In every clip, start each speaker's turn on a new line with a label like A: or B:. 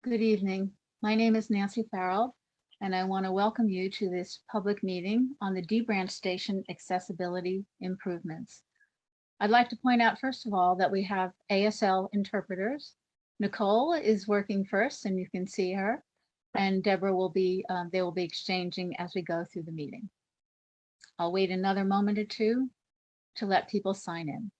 A: Good evening. My name is Nancy Farrell, and I want to welcome you to this public meeting on the D Branch Station accessibility improvements. I'd like to point out, first of all, that we have ASL interpreters. Nicole is working first, and you can see her, and Deborah will be, they will be exchanging as we go through the meeting. I'll wait another moment or two to let people sign in.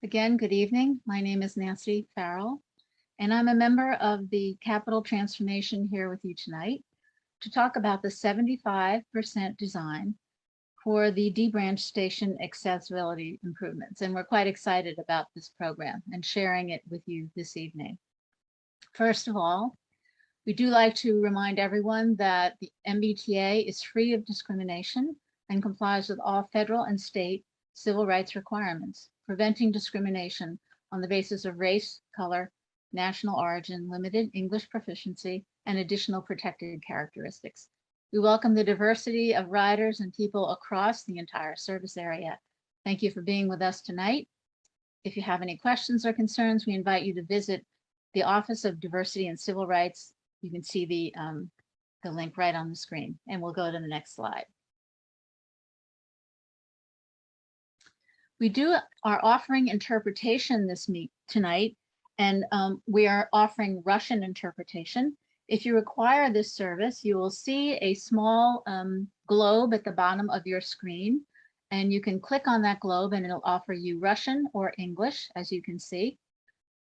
A: Again, good evening. My name is Nancy Farrell, and I'm a member of the Capital Transformation here with you tonight to talk about the 75% design for the D Branch Station accessibility improvements. And we're quite excited about this program and sharing it with you this evening. First of all, we do like to remind everyone that the MBTA is free of discrimination and complies with all federal and state civil rights requirements, preventing discrimination on the basis of race, color, national origin, limited English proficiency, and additional protected characteristics. We welcome the diversity of riders and people across the entire service area. Thank you for being with us tonight. If you have any questions or concerns, we invite you to visit the Office of Diversity and Civil Rights. You can see the link right on the screen, and we'll go to the next slide. We are offering interpretation tonight, and we are offering Russian interpretation. If you require this service, you will see a small globe at the bottom of your screen, and you can click on that globe and it'll offer you Russian or English, as you can see.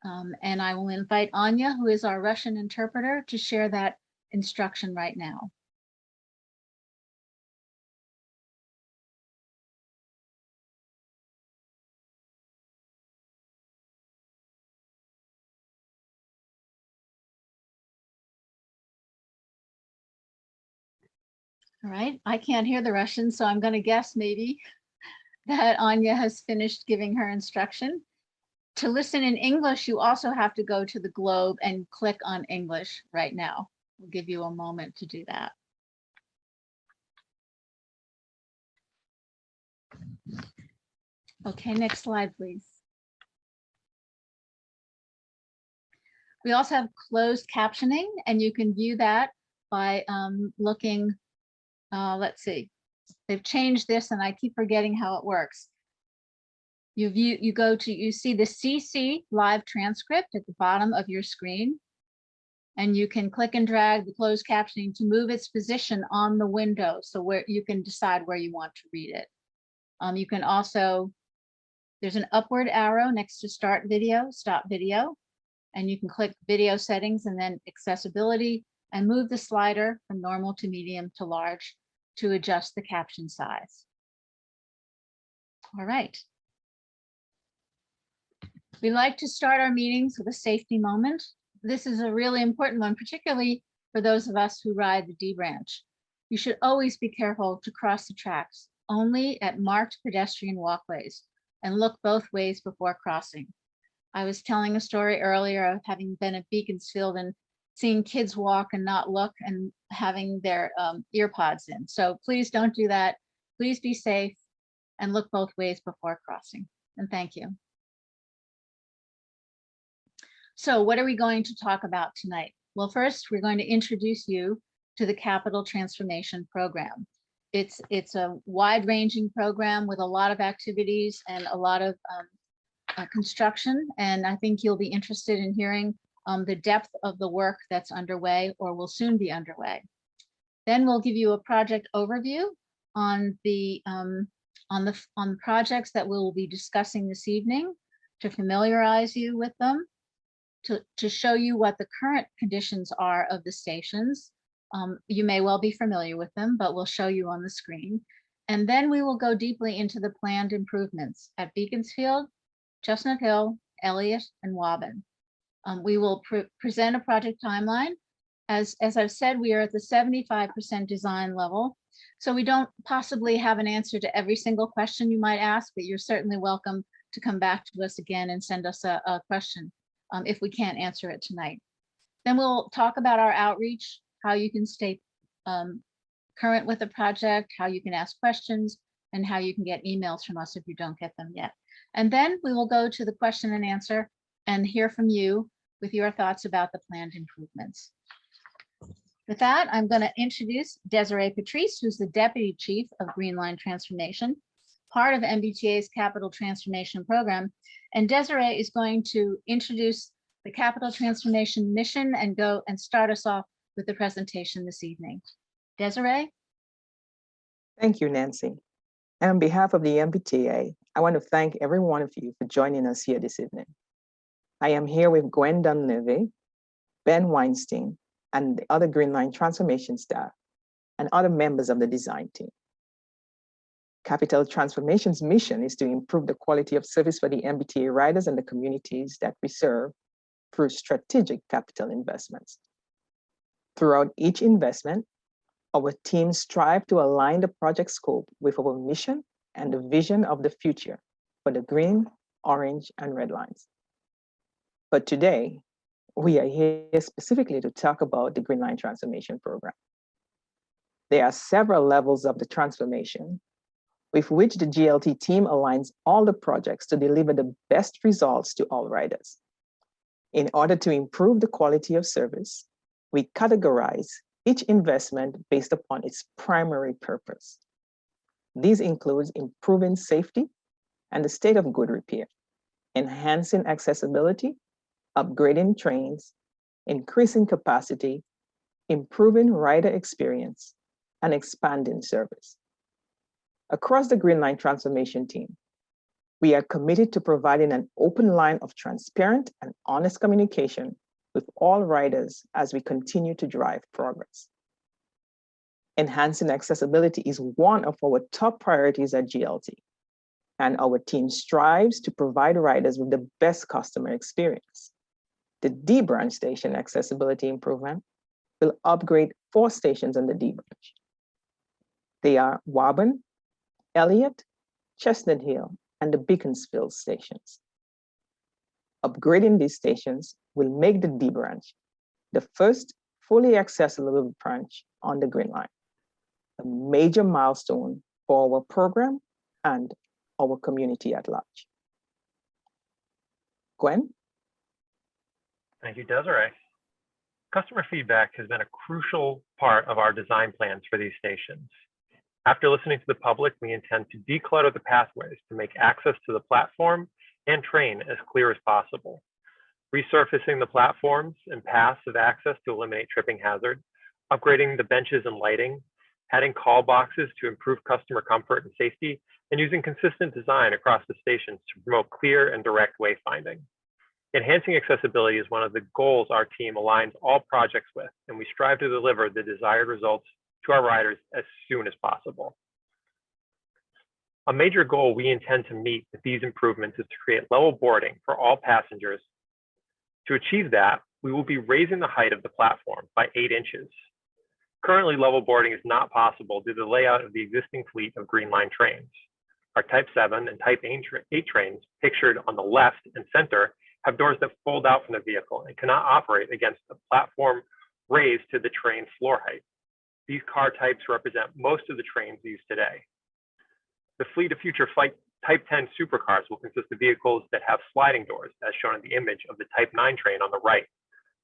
A: And I will invite Anya, who is our Russian interpreter, to share that instruction right now. All right, I can't hear the Russian, so I'm going to guess maybe that Anya has finished giving her instruction. To listen in English, you also have to go to the globe and click on English right now. We'll give you a moment to do that. Okay, next slide, please. We also have closed captioning, and you can view that by looking. Let's see, they've changed this and I keep forgetting how it works. You see the CC live transcript at the bottom of your screen, and you can click and drag the closed captioning to move its position on the window, so where you can decide where you want to read it. You can also, there's an upward arrow next to start video, stop video, and you can click video settings and then accessibility and move the slider from normal to medium to large to adjust the caption size. All right. We like to start our meetings with a safety moment. This is a really important one, particularly for those of us who ride the D Branch. You should always be careful to cross the tracks only at marked pedestrian walkways and look both ways before crossing. I was telling a story earlier of having been at Beaconsfield and seeing kids walk and not look and having their ear pods in. So please don't do that. Please be safe and look both ways before crossing. And thank you. So what are we going to talk about tonight? Well, first, we're going to introduce you to the Capital Transformation Program. It's a wide-ranging program with a lot of activities and a lot of construction, and I think you'll be interested in hearing the depth of the work that's underway or will soon be underway. Then we'll give you a project overview on the projects that we'll be discussing this evening, to familiarize you with them, to show you what the current conditions are of the stations. You may well be familiar with them, but we'll show you on the screen. And then we will go deeply into the planned improvements at Beaconsfield, Chestnut Hill, Elliott, and Wabbin. We will present a project timeline. As I've said, we are at the 75% design level. So we don't possibly have an answer to every single question you might ask, but you're certainly welcome to come back to us again and send us a question if we can't answer it tonight. Then we'll talk about our outreach, how you can stay current with the project, how you can ask questions, and how you can get emails from us if you don't get them yet. And then we will go to the question and answer and hear from you with your thoughts about the planned improvements. With that, I'm going to introduce Desiree Patrice, who's the Deputy Chief of Green Line Transformation, part of MBTA's Capital Transformation Program. And Desiree is going to introduce the Capital Transformation mission and go and start us off with the presentation this evening. Desiree?
B: Thank you, Nancy. And on behalf of the MBTA, I want to thank every one of you for joining us here this evening. I am here with Gwen Dunleavy, Ben Weinstein, and the other Green Line Transformation staff, and other members of the design team. Capital Transformation's mission is to improve the quality of service for the MBTA riders and the communities that we serve through strategic capital investments. Throughout each investment, our teams strive to align the project scope with our mission and the vision of the future for the green, orange, and red lines. But today, we are here specifically to talk about the Green Line Transformation Program. There are several levels of the transformation with which the GLT team aligns all the projects to deliver the best results to all riders. In order to improve the quality of service, we categorize each investment based upon its primary purpose. These include improving safety and the state of good repair, enhancing accessibility, upgrading trains, increasing capacity, improving rider experience, and expanding service. Across the Green Line Transformation team, we are committed to providing an open line of transparent and honest communication with all riders as we continue to drive progress. Enhancing accessibility is one of our top priorities at GLT, and our team strives to provide riders with the best customer experience. The D branch station accessibility improvement will upgrade 4 stations on the D branch. They are Wabbin, Elliott, Chestnut Hill, and the Beaconsfield stations. Upgrading these stations will make the D branch the first fully accessible branch on the Green Line, a major milestone for our program and our community at large. Gwen?
C: Thank you, Desiree. Customer feedback has been a crucial part of our design plans for these stations. After listening to the public, we intend to declutter the pathways to make access to the platform and train as clear as possible. Resurfacing the platforms and paths of access to eliminate tripping hazard, upgrading the benches and lighting, adding call boxes to improve customer comfort and safety, and using consistent design across the stations to promote clear and direct wayfinding. Enhancing accessibility is one of the goals our team aligns all projects with, and we strive to deliver the desired results to our riders as soon as possible. A major goal we intend to meet with these improvements is to create level boarding for all passengers. To achieve that, we will be raising the height of the platform by 8 inches. Currently, level boarding is not possible due to the layout of the existing fleet of Green Line trains. Our Type 7 and Type 8 trains, pictured on the left and center, have doors that fold out from the vehicle and cannot operate against the platform raised to the train floor height. These car types represent most of the trains used today. The fleet of future Type 10 supercars will consist of vehicles that have sliding doors, as shown in the image of the Type 9 train on the right.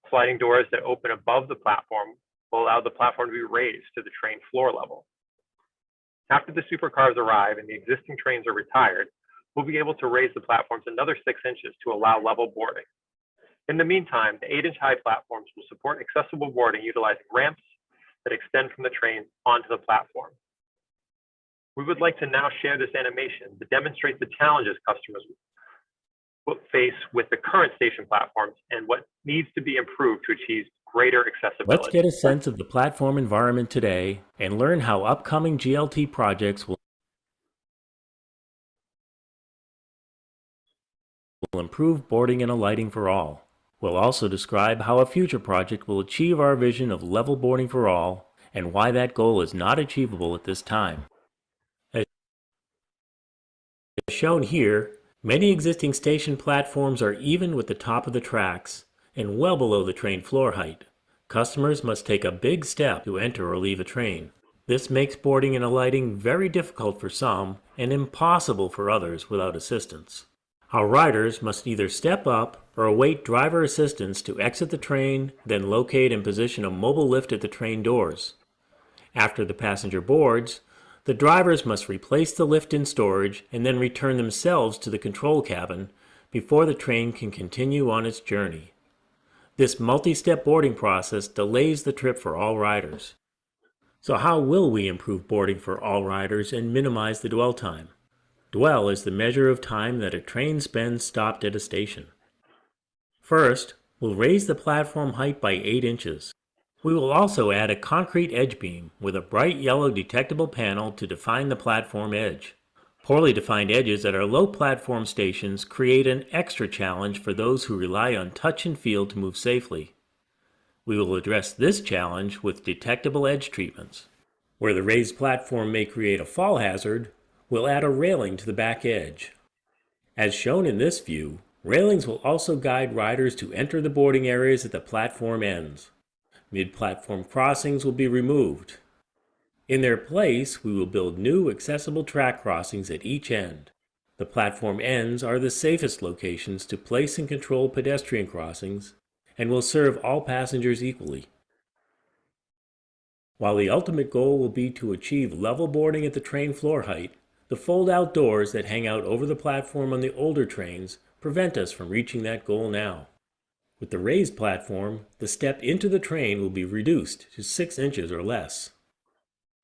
C: Sliding doors that open above the platform will allow the platform to be raised to the train floor level. After the supercars arrive and the existing trains are retired, we'll be able to raise the platforms another 6 inches to allow level boarding. In the meantime, the 8-inch high platforms will support accessible boarding utilizing ramps that extend from the train onto the platform. We would like to now share this animation that demonstrates the challenges customers will face with the current station platforms and what needs to be improved to achieve greater accessibility.
D: Let's get a sense of the platform environment today and learn how upcoming GLT projects will improve boarding and alighting for all. We'll also describe how a future project will achieve our vision of level boarding for all and why that goal is not achievable at this time. As shown here, many existing station platforms are even with the top of the tracks and well below the train floor height. Customers must take a big step to enter or leave a train. This makes boarding and alighting very difficult for some and impossible for others without assistance. Our riders must either step up or await driver assistance to exit the train, then locate and position a mobile lift at the train doors. After the passenger boards, the drivers must replace the lift in storage and then return themselves to the control cabin before the train can continue on its journey. This multi-step boarding process delays the trip for all riders. So how will we improve boarding for all riders and minimize the dwell time? Dwell is the measure of time that a train spends stopped at a station. First, we'll raise the platform height by 8 inches. We will also add a concrete edge beam with a bright yellow detectable panel to define the platform edge. Poorly defined edges at our low platform stations create an extra challenge for those who rely on touch and feel to move safely. We will address this challenge with detectable edge treatments. Where the raised platform may create a fall hazard, we'll add a railing to the back edge. As shown in this view, railings will also guide riders to enter the boarding areas at the platform ends. Mid-platform crossings will be removed. In their place, we will build new accessible track crossings at each end. The platform ends are the safest locations to place and control pedestrian crossings and will serve all passengers equally. While the ultimate goal will be to achieve level boarding at the train floor height, the fold-out doors that hang out over the platform on the older trains prevent us from reaching that goal now. With the raised platform, the step into the train will be reduced to 6 inches or less.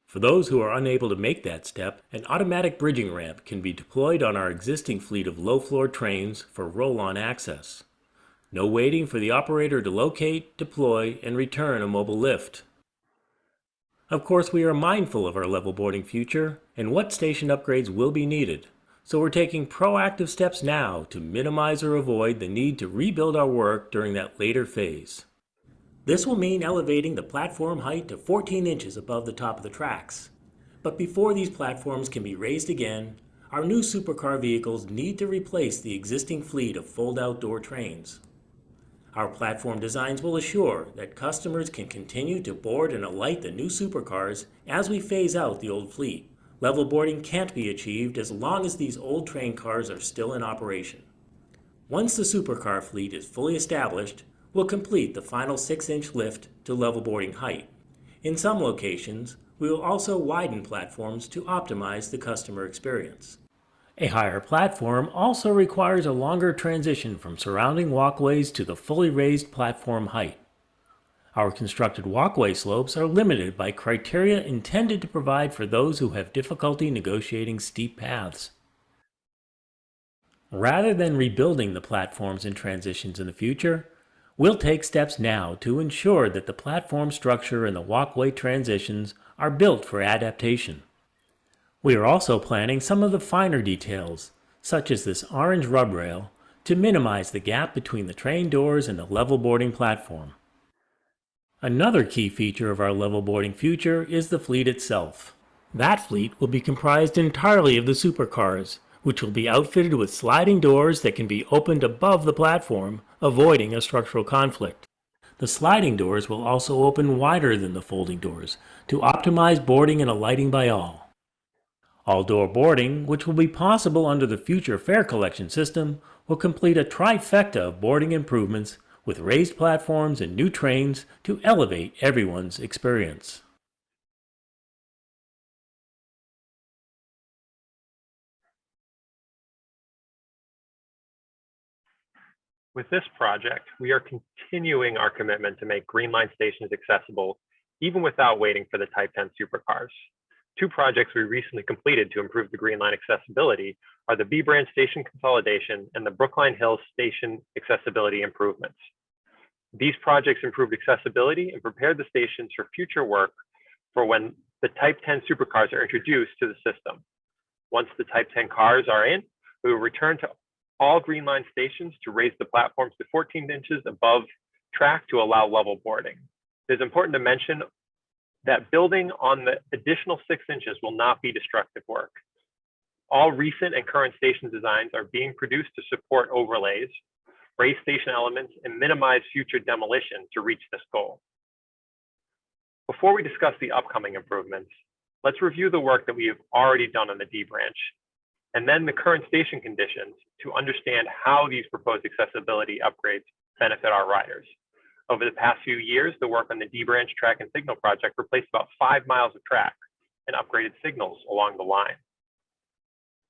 D: For those who are unable to make that step, an automatic bridging ramp can be deployed on our existing fleet of low-floor trains for roll-on access. No waiting for the operator to locate, deploy, and return a mobile lift. Of course, we are mindful of our level boarding future and what station upgrades will be needed, so we're taking proactive steps now to minimize or avoid the need to rebuild our work during that later phase. This will mean elevating the platform height to 14 inches above the top of the tracks. But before these platforms can be raised again, our new supercar vehicles need to replace the existing fleet of fold-out door trains. Our platform designs will assure that customers can continue to board and alight the new supercars as we phase out the old fleet. Level boarding can't be achieved as long as these old train cars are still in operation. Once the supercar fleet is fully established, we'll complete the final 6-inch lift to level boarding height. In some locations, we will also widen platforms to optimize the customer experience. A higher platform also requires a longer transition from surrounding walkways to the fully raised platform height. Our constructed walkway slopes are limited by criteria intended to provide for those who have difficulty negotiating steep paths. Rather than rebuilding the platforms and transitions in the future, we'll take steps now to ensure that the platform structure and the walkway transitions are built for adaptation. We are also planning some of the finer details, such as this orange rub rail, to minimize the gap between the train doors and the level boarding platform. Another key feature of our level boarding future is the fleet itself. That fleet will be comprised entirely of the supercars, which will be outfitted with sliding doors that can be opened above the platform, avoiding a structural conflict. The sliding doors will also open wider than the folding doors to optimize boarding and alighting by all. All-door boarding, which will be possible under the future fare collection system, will complete a trifecta of boarding improvements with raised platforms and new trains to elevate everyone's experience.
C: With this project, we are continuing our commitment to make Green Line stations accessible, even without waiting for the Type 10 supercars. 2 projects we recently completed to improve the Green Line accessibility are the B Branch station consolidation and the Brookline Hills station accessibility improvements. These projects improved accessibility and prepared the stations for future work for when the Type 10 supercars are introduced to the system. Once the Type 10 cars are in, we will return to all Green Line stations to raise the platforms to 14 inches above track to allow level boarding. It is important to mention that building on the additional 6 inches will not be destructive work. All recent and current station designs are being produced to support overlays, raise station elements, and minimize future demolition to reach this goal. Before we discuss the upcoming improvements, let's review the work that we have already done on the D branch, and then the current station conditions to understand how these proposed accessibility upgrades benefit our riders. Over the past few years, the work on the D branch track and signal project replaced about 5 miles of track and upgraded signals along the line.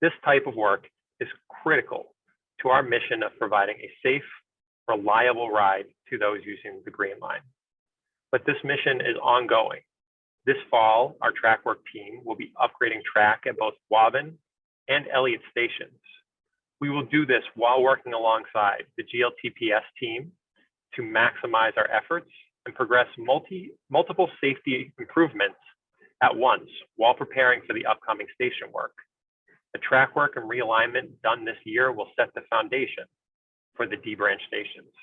C: This type of work is critical to our mission of providing a safe, reliable ride to those using the Green Line. But this mission is ongoing. This fall, our track work team will be upgrading track at both Wabbin and Elliott stations. We will do this while working alongside the GLTPS team to maximize our efforts and progress multiple safety improvements at once while preparing for the upcoming station work. The track work and realignment done this year will set the foundation for the D branch stations.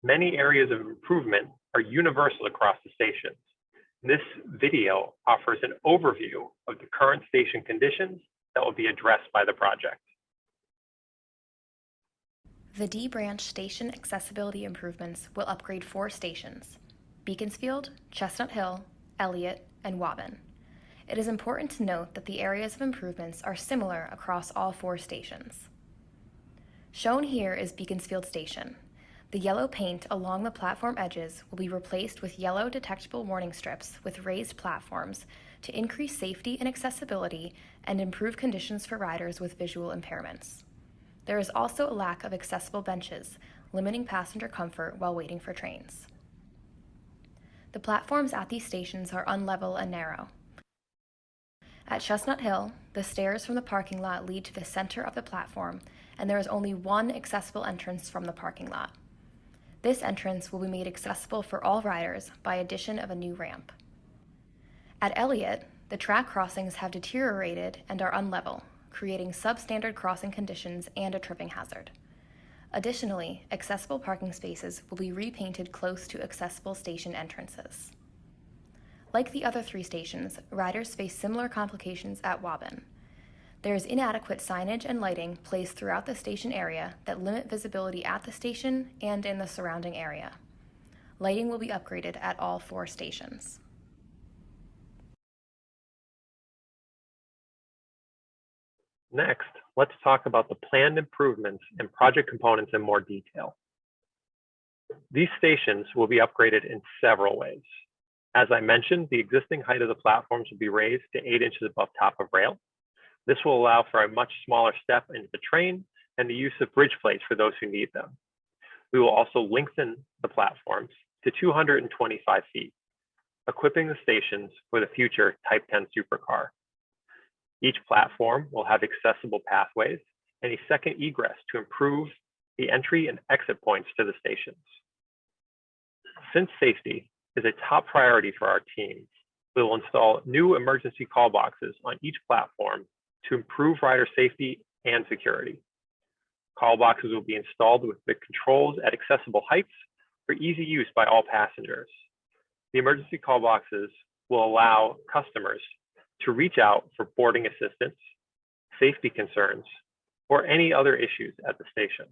C: Many areas of improvement are universal across the stations. This video offers an overview of the current station conditions that will be addressed by the project.
E: The D branch station accessibility improvements will upgrade 4 stations: Beaconsfield, Chestnut Hill, Elliott, and Wabbin. It is important to note that the areas of improvements are similar across all 4 stations. Shown here is Beaconsfield Station. The yellow paint along the platform edges will be replaced with yellow detectable warning strips with raised platforms to increase safety and accessibility and improve conditions for riders with visual impairments. There is also a lack of accessible benches, limiting passenger comfort while waiting for trains. The platforms at these stations are unlevel and narrow. At Chestnut Hill, the stairs from the parking lot lead to the center of the platform, and there is only one accessible entrance from the parking lot. This entrance will be made accessible for all riders by addition of a new ramp. At Elliott, the track crossings have deteriorated and are unlevel, creating substandard crossing conditions and a tripping hazard. Additionally, accessible parking spaces will be repainted close to accessible station entrances. Like the other 3 stations, riders face similar complications at Wabbin. There is inadequate signage and lighting placed throughout the station area that limit visibility at the station and in the surrounding area. Lighting will be upgraded at all 4 stations.
C: Next, let's talk about the planned improvements and project components in more detail. These stations will be upgraded in several ways. As I mentioned, the existing height of the platforms will be raised to 8 inches above top of rail. This will allow for a much smaller step into the train and the use of bridge plates for those who need them. We will also lengthen the platforms to 225 feet, equipping the stations for the future Type 10 supercar. Each platform will have accessible pathways and a second egress to improve the entry and exit points to the stations. Since safety is a top priority for our team, we will install new emergency call boxes on each platform to improve rider safety and security. Call boxes will be installed with the controls at accessible heights for easy use by all passengers. The emergency call boxes will allow customers to reach out for boarding assistance, safety concerns, or any other issues at the station.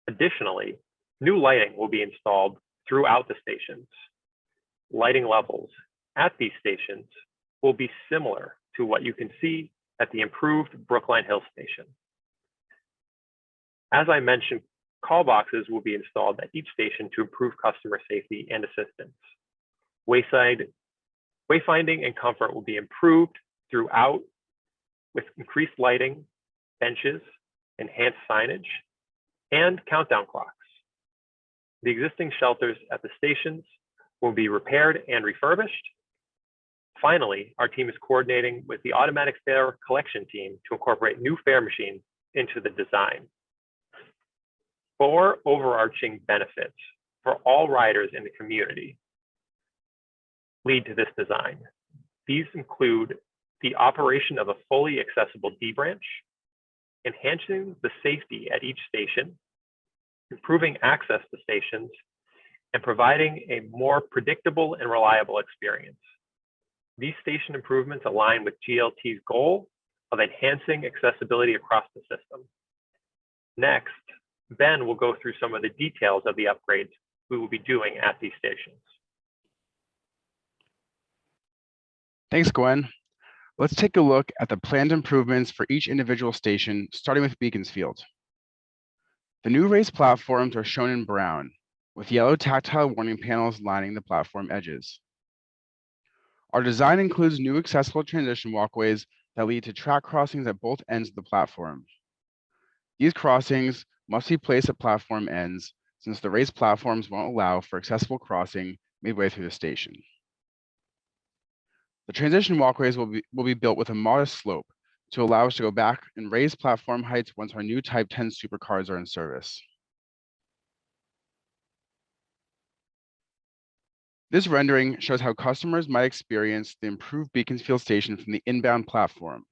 C: Additionally, new lighting will be installed throughout the stations. Lighting levels at these stations will be similar to what you can see at the improved Brookline Hill station. As I mentioned, call boxes will be installed at each station to improve customer safety and assistance. Wayfinding and comfort will be improved throughout with increased lighting, benches, enhanced signage, and countdown clocks. The existing shelters at the stations will be repaired and refurbished. Finally, our team is coordinating with the automatic fare collection team to incorporate new fare machines into the design. 4 overarching benefits for all riders in the community lead to this design. These include the operation of a fully accessible D branch, enhancing the safety at each station, improving access to stations, and providing a more predictable and reliable experience. These station improvements align with GLT's goal of enhancing accessibility across the system. Next, Ben will go through some of the details of the upgrades we will be doing at these stations.
F: Thanks, Gwen. Let's take a look at the planned improvements for each individual station, starting with Beaconsfield. The new raised platforms are shown in brown, with yellow tactile warning panels lining the platform edges. Our design includes new accessible transition walkways that lead to track crossings at both ends of the platform. These crossings must be placed at platform ends, since the raised platforms won't allow for accessible crossing midway through the station. The transition walkways will be built with a modest slope to allow us to go back and raise platform heights once our new Type 10 supercars are in service. This rendering shows how customers might experience the improved Beaconsfield station from the inbound platform.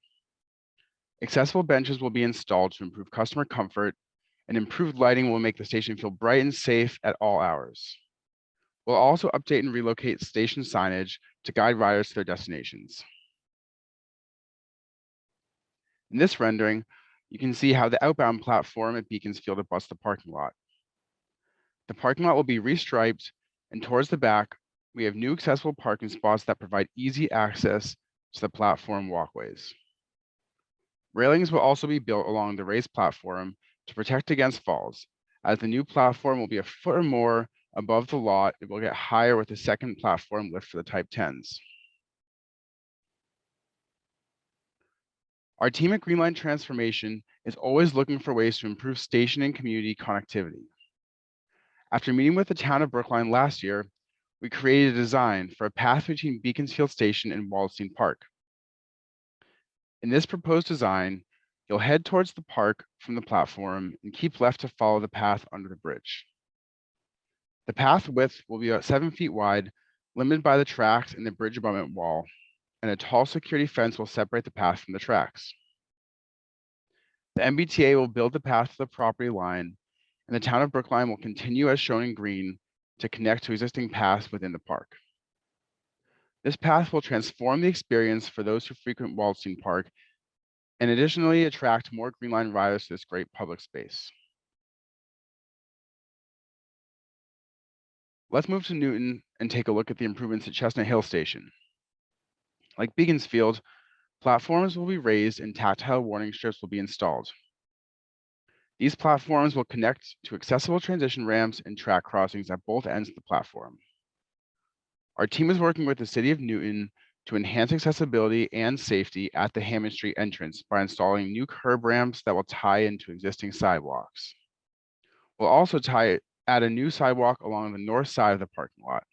F: Accessible benches will be installed to improve customer comfort, and improved lighting will make the station feel bright and safe at all hours. We'll also update and relocate station signage to guide riders to their destinations. In this rendering, you can see how the outbound platform at Beaconsfield abuts the parking lot. The parking lot will be restriped, and towards the back, we have new accessible parking spots that provide easy access to the platform walkways. Railings will also be built along the raised platform to protect against falls, as the new platform will be a foot or more above the lot. It will get higher with the second platform lift for the Type 10s. Our team at Greenline Transformation is always looking for ways to improve station and community connectivity. After meeting with the town of Brookline last year, we created a design for a path between Beaconsfield Station and Wallstein Park. In this proposed design, you'll head towards the park from the platform and keep left to follow the path under the bridge. The path width will be about 7 feet wide, limited by the tracks and the bridge abutment wall, and a tall security fence will separate the path from the tracks. The MBTA will build the path to the property line, and the town of Brookline will continue as shown in green to connect to existing paths within the park. This path will transform the experience for those who frequent Wallstein Park and additionally attract more Greenline riders to this great public space. Let's move to Newton and take a look at the improvements at Chestnut Hill Station. Like Beaconsfield, platforms will be raised and tactile warning strips will be installed. These platforms will connect to accessible transition ramps and track crossings at both ends of the platform. Our team is working with the City of Newton to enhance accessibility and safety at the Hammond Street entrance by installing new curb ramps that will tie into existing sidewalks. We'll also add a new sidewalk along the north side of the parking lot.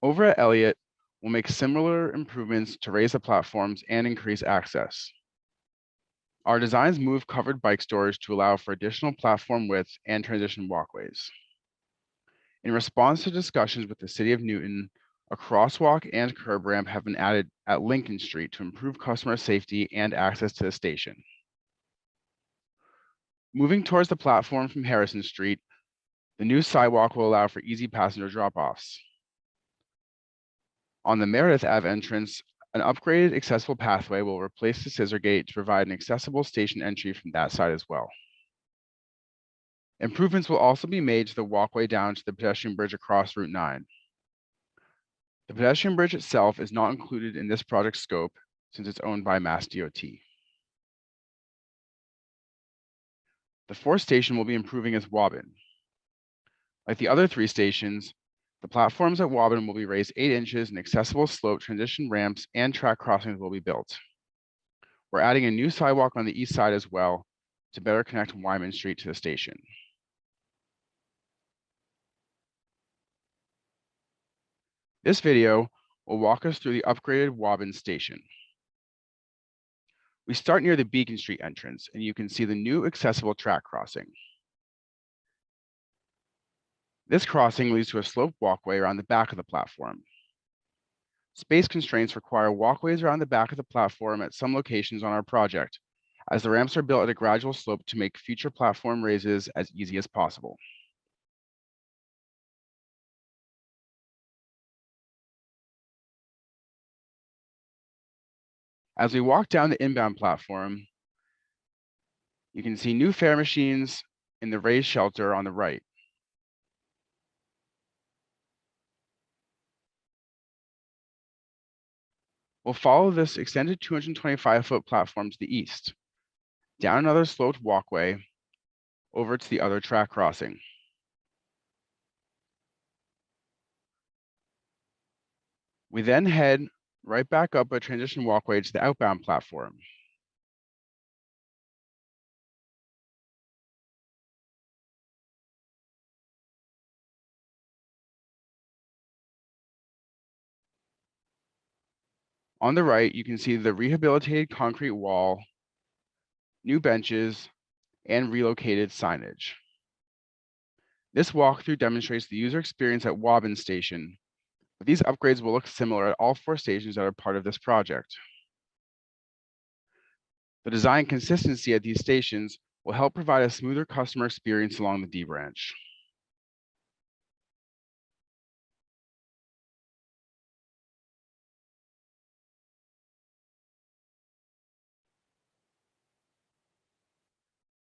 F: Over at Elliott, we'll make similar improvements to raise the platforms and increase access. Our designs move covered bike storage to allow for additional platform width and transition walkways. In response to discussions with the City of Newton, a crosswalk and curb ramp have been added at Lincoln Street to improve customer safety and access to the station. Moving towards the platform from Harrison Street, the new sidewalk will allow for easy passenger drop-offs. On the Meredith Ave entrance, an upgraded accessible pathway will replace the scissor gate to provide an accessible station entry from that side as well. Improvements will also be made to the walkway down to the pedestrian bridge across Route 9. The pedestrian bridge itself is not included in this project scope since it's owned by Mass DOT. The fourth station will be improving as Wabbin. Like the other 3 stations, the platforms at Wabbin will be raised 8 inches and accessible slope transition ramps and track crossings will be built. We're adding a new sidewalk on the east side as well to better connect Wyman Street to the station. This video will walk us through the upgraded Wabbin station. We start near the Beacon Street entrance, and you can see the new accessible track crossing. This crossing leads to a sloped walkway around the back of the platform. Space constraints require walkways around the back of the platform at some locations on our project, as the ramps are built at a gradual slope to make future platform raises as easy as possible. As we walk down the inbound platform, you can see new fare machines in the raised shelter on the right. We'll follow this extended 225-foot platform to the east, down another sloped walkway, over to the other track crossing. We then head right back up a transition walkway to the outbound platform. On the right, you can see the rehabilitated concrete wall, new benches, and relocated signage. This walkthrough demonstrates the user experience at Wabbin station, but these upgrades will look similar at all 4 stations that are part of this project. The design consistency at these stations will help provide a smoother customer experience along the D branch.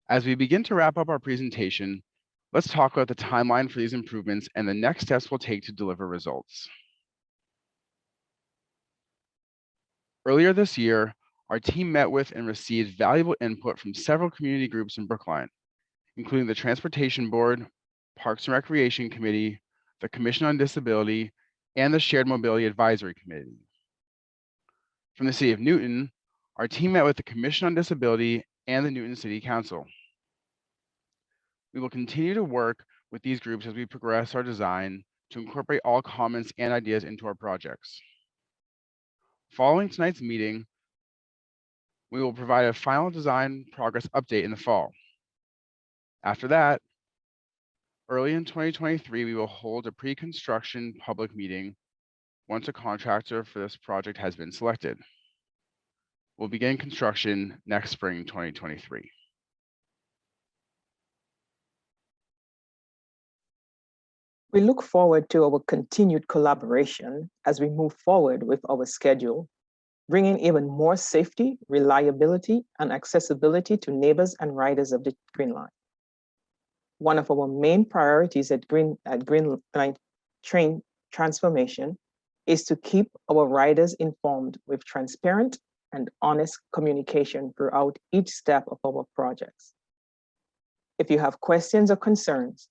F: As we begin to wrap up our presentation, let's talk about the timeline for these improvements and the next steps we'll take to deliver results. Earlier this year, our team met with and received valuable input from several community groups in Brookline, including the Transportation Board, Parks and Recreation Committee, the Commission on Disability, and the Shared Mobility Advisory Committee. From the City of Newton, our team met with the Commission on Disability and the Newton City Council. We will continue to work with these groups as we progress our design to incorporate all comments and ideas into our projects. Following tonight's meeting, we will provide a final design progress update in the fall. After that, early in 2023, we will hold a pre-construction public meeting once a contractor for this project has been selected. We'll begin construction next spring 2023.
B: We look forward to our continued collaboration as we move forward with our schedule, bringing even more safety, reliability, and accessibility to neighbors and riders of the Green Line. One of our main priorities at Green Line train transformation is to keep our riders informed with transparent and honest communication throughout each step of our projects. If you have questions or concerns,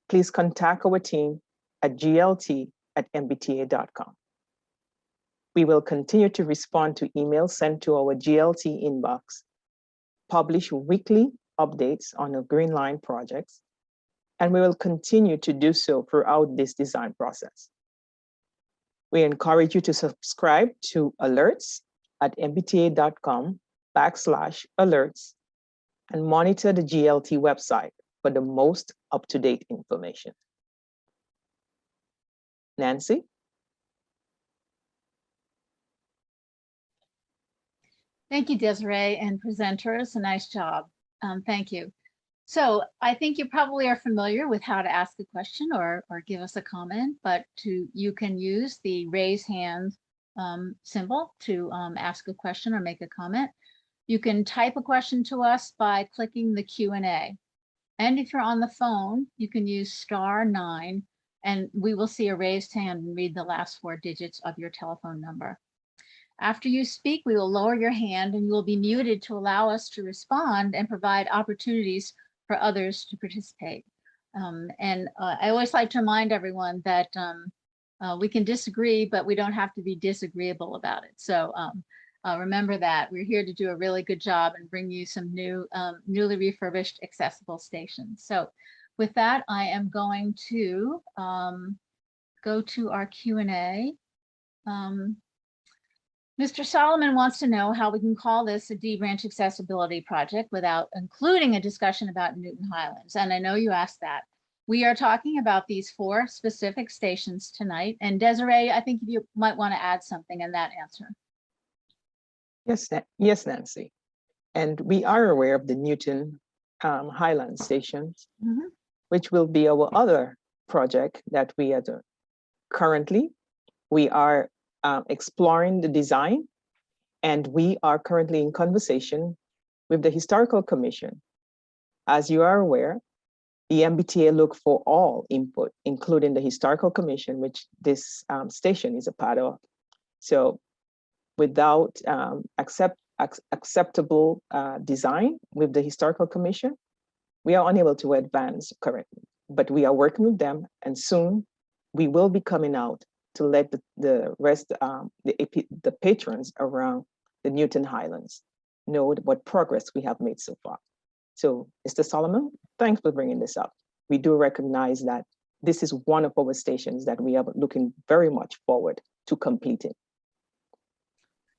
B: please contact our team at glt@mbta.com. We will continue to respond to emails sent to our GLT inbox, publish weekly updates on our Green Line projects, and we will continue to do so throughout this design process. We encourage you to subscribe to alerts at mbta.com/alerts and monitor the GLT website for the most up-to-date information. Nancy?
A: Thank you, Desiree, and presenters. A nice job. Thank you. So I think you probably are familiar with how to ask a question or give us a comment, but you can use the raise hand symbol to ask a question or make a comment. You can type a question to us by clicking the Q&A. And if you're on the phone, you can use *9 and we will see a raised hand and read the last 4 digits of your telephone number. After you speak, we will lower your hand and you will be muted to allow us to respond and provide opportunities for others to participate. I always like to remind everyone that we can disagree, but we don't have to be disagreeable about it. So remember that we're here to do a really good job and bring you some new, newly refurbished accessible stations. So with that, I am going to go to our Q&A. Mr. Solomon wants to know how we can call this a D-branch accessibility project without including a discussion about Newton Highlands. And I know you asked that. We are talking about these 4 specific stations tonight. And Desiree, I think you might want to add something in that answer.
B: Yes, Nancy. And we are aware of the Newton Highland stations, which will be our other project that we are doing. Currently, we are exploring the design, and we are currently in conversation with the Historical Commission. As you are aware, the MBTA look for all input, including the Historical Commission, which this station is a part of. So without acceptable design with the Historical Commission, we are unable to advance currently, but we are working with them, and soon we will be coming out to let the rest, the patrons around the Newton Highlands know what progress we have made so far. So, Mr. Solomon, thanks for bringing this up. We do recognize that this is one of our stations that we are looking very much forward to completing.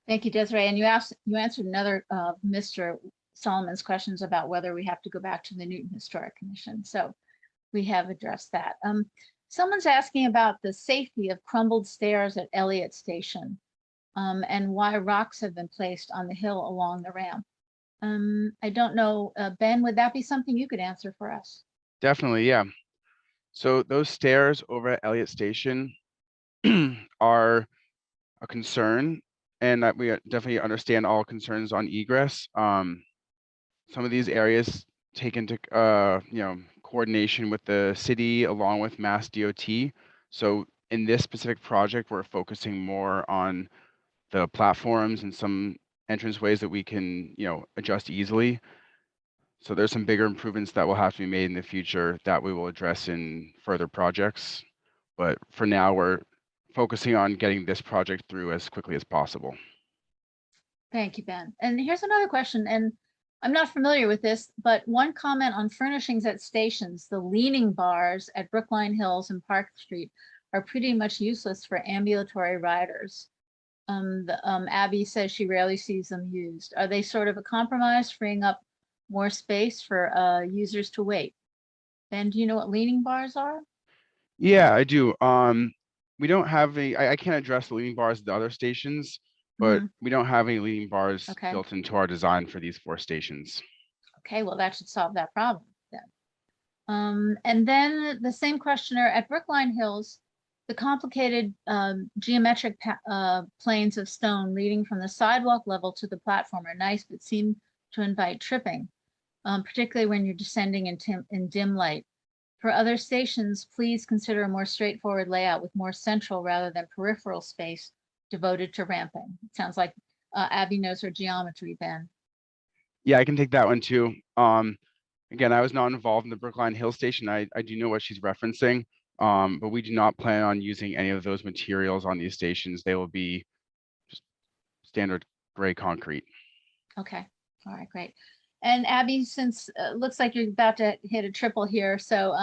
A: Thank you, Desiree. And you answered another Mr. Solomon's questions about whether we have to go back to the Newton Historic Commission. So we have addressed that. Someone's asking about the safety of crumbled stairs at Elliott Station and why rocks have been placed on the hill along the ramp. I don't know, Ben, would that be something you could answer for us?
F: Definitely, yeah. So those stairs over at Elliott Station are a concern, and that we definitely understand all concerns on egress. Some of these areas take into coordination with the city along with Mass DOT. So in this specific project, we're focusing more on the platforms and some entrance ways that we can adjust easily. So there's some bigger improvements that will have to be made in the future that we will address in further projects. But for now, we're focusing on getting this project through as quickly as possible.
A: Thank you, Ben. And here's another question, and I'm not familiar with this, but one comment on furnishings at stations. The leaning bars at Brookline Hills and Park Street are pretty much useless for ambulatory riders. Abby says she rarely sees them used. Are they sort of a compromise, freeing up more space for users to wait? Ben, do you know what leaning bars are?
F: Yeah, I do. We don't have any, I can't address the leaning bars at the other stations, but we don't have any leaning bars built into our design for these 4 stations.
A: Okay, well, that should solve that problem then. And then the same questioner at Brookline Hills, the complicated geometric planes of stone leading from the sidewalk level to the platform are nice, but seem to invite tripping, particularly when you're descending in dim light. For other stations, please consider a more straightforward layout with more central rather than peripheral space devoted to ramping. It sounds like Abby knows her geometry, Ben.
F: Yeah, I can take that one too. Again, I was not involved in the Brookline Hill Station. I do know what she's referencing, but we do not plan on using any of those materials on these stations. They will be just standard gray concrete.
A: Okay, all right, great. And Abby, since looks like you're about to hit a triple here, so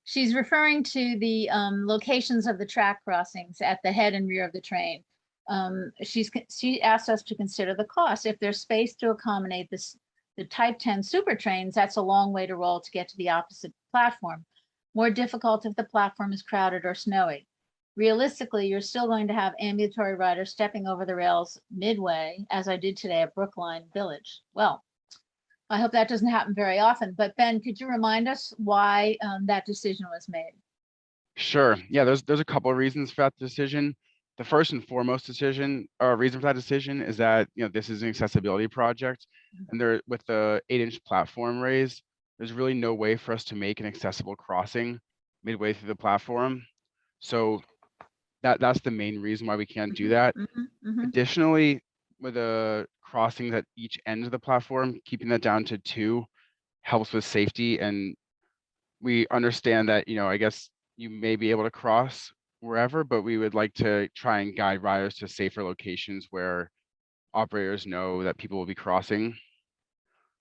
A: she's referring to the locations of the track crossings at the head and rear of the train. She asked us to consider the cost. If there's space to accommodate the Type 10 super trains, that's a long way to roll to get to the opposite platform. More difficult if the platform is crowded or snowy. Realistically, you're still going to have ambulatory riders stepping over the rails midway, as I did today at Brookline Village. Well, I hope that doesn't happen very often, but Ben, could you remind us why that decision was made?
F: Sure. Yeah, there's a couple of reasons for that decision. The first and foremost reason for that decision is that this is an accessibility project, and there with the 8-inch platform raise, there's really no way for us to make an accessible crossing midway through the platform. So that's the main reason why we can't do that. Additionally, with the crossings at each end of the platform, keeping that down to 2 helps with safety. And we understand that, I guess you may be able to cross wherever, but we would like to try and guide riders to safer locations where operators know that people will be crossing.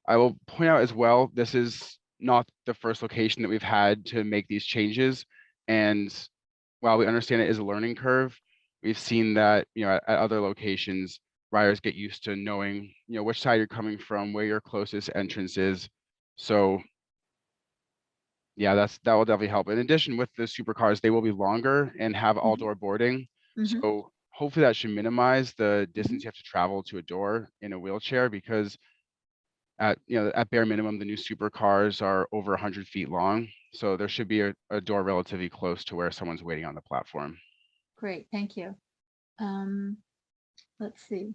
F: I will point out as well, this is not the first location that we've had to make these changes. And while we understand it is a learning curve, we've seen that, at other locations, riders get used to knowing, which side you're coming from, where your closest entrance is. So Yeah, that will definitely help. In addition, with the supercars, they will be longer and have all
A: Mhm.
F: door boarding.
A: Mhm.
F: So hopefully that should minimize the distance you have to travel to a door in a wheelchair, because at bare minimum, the new supercars are over 100 feet long. So there should be a door relatively close to where someone's waiting on the platform.
A: Great, thank you. Let's see.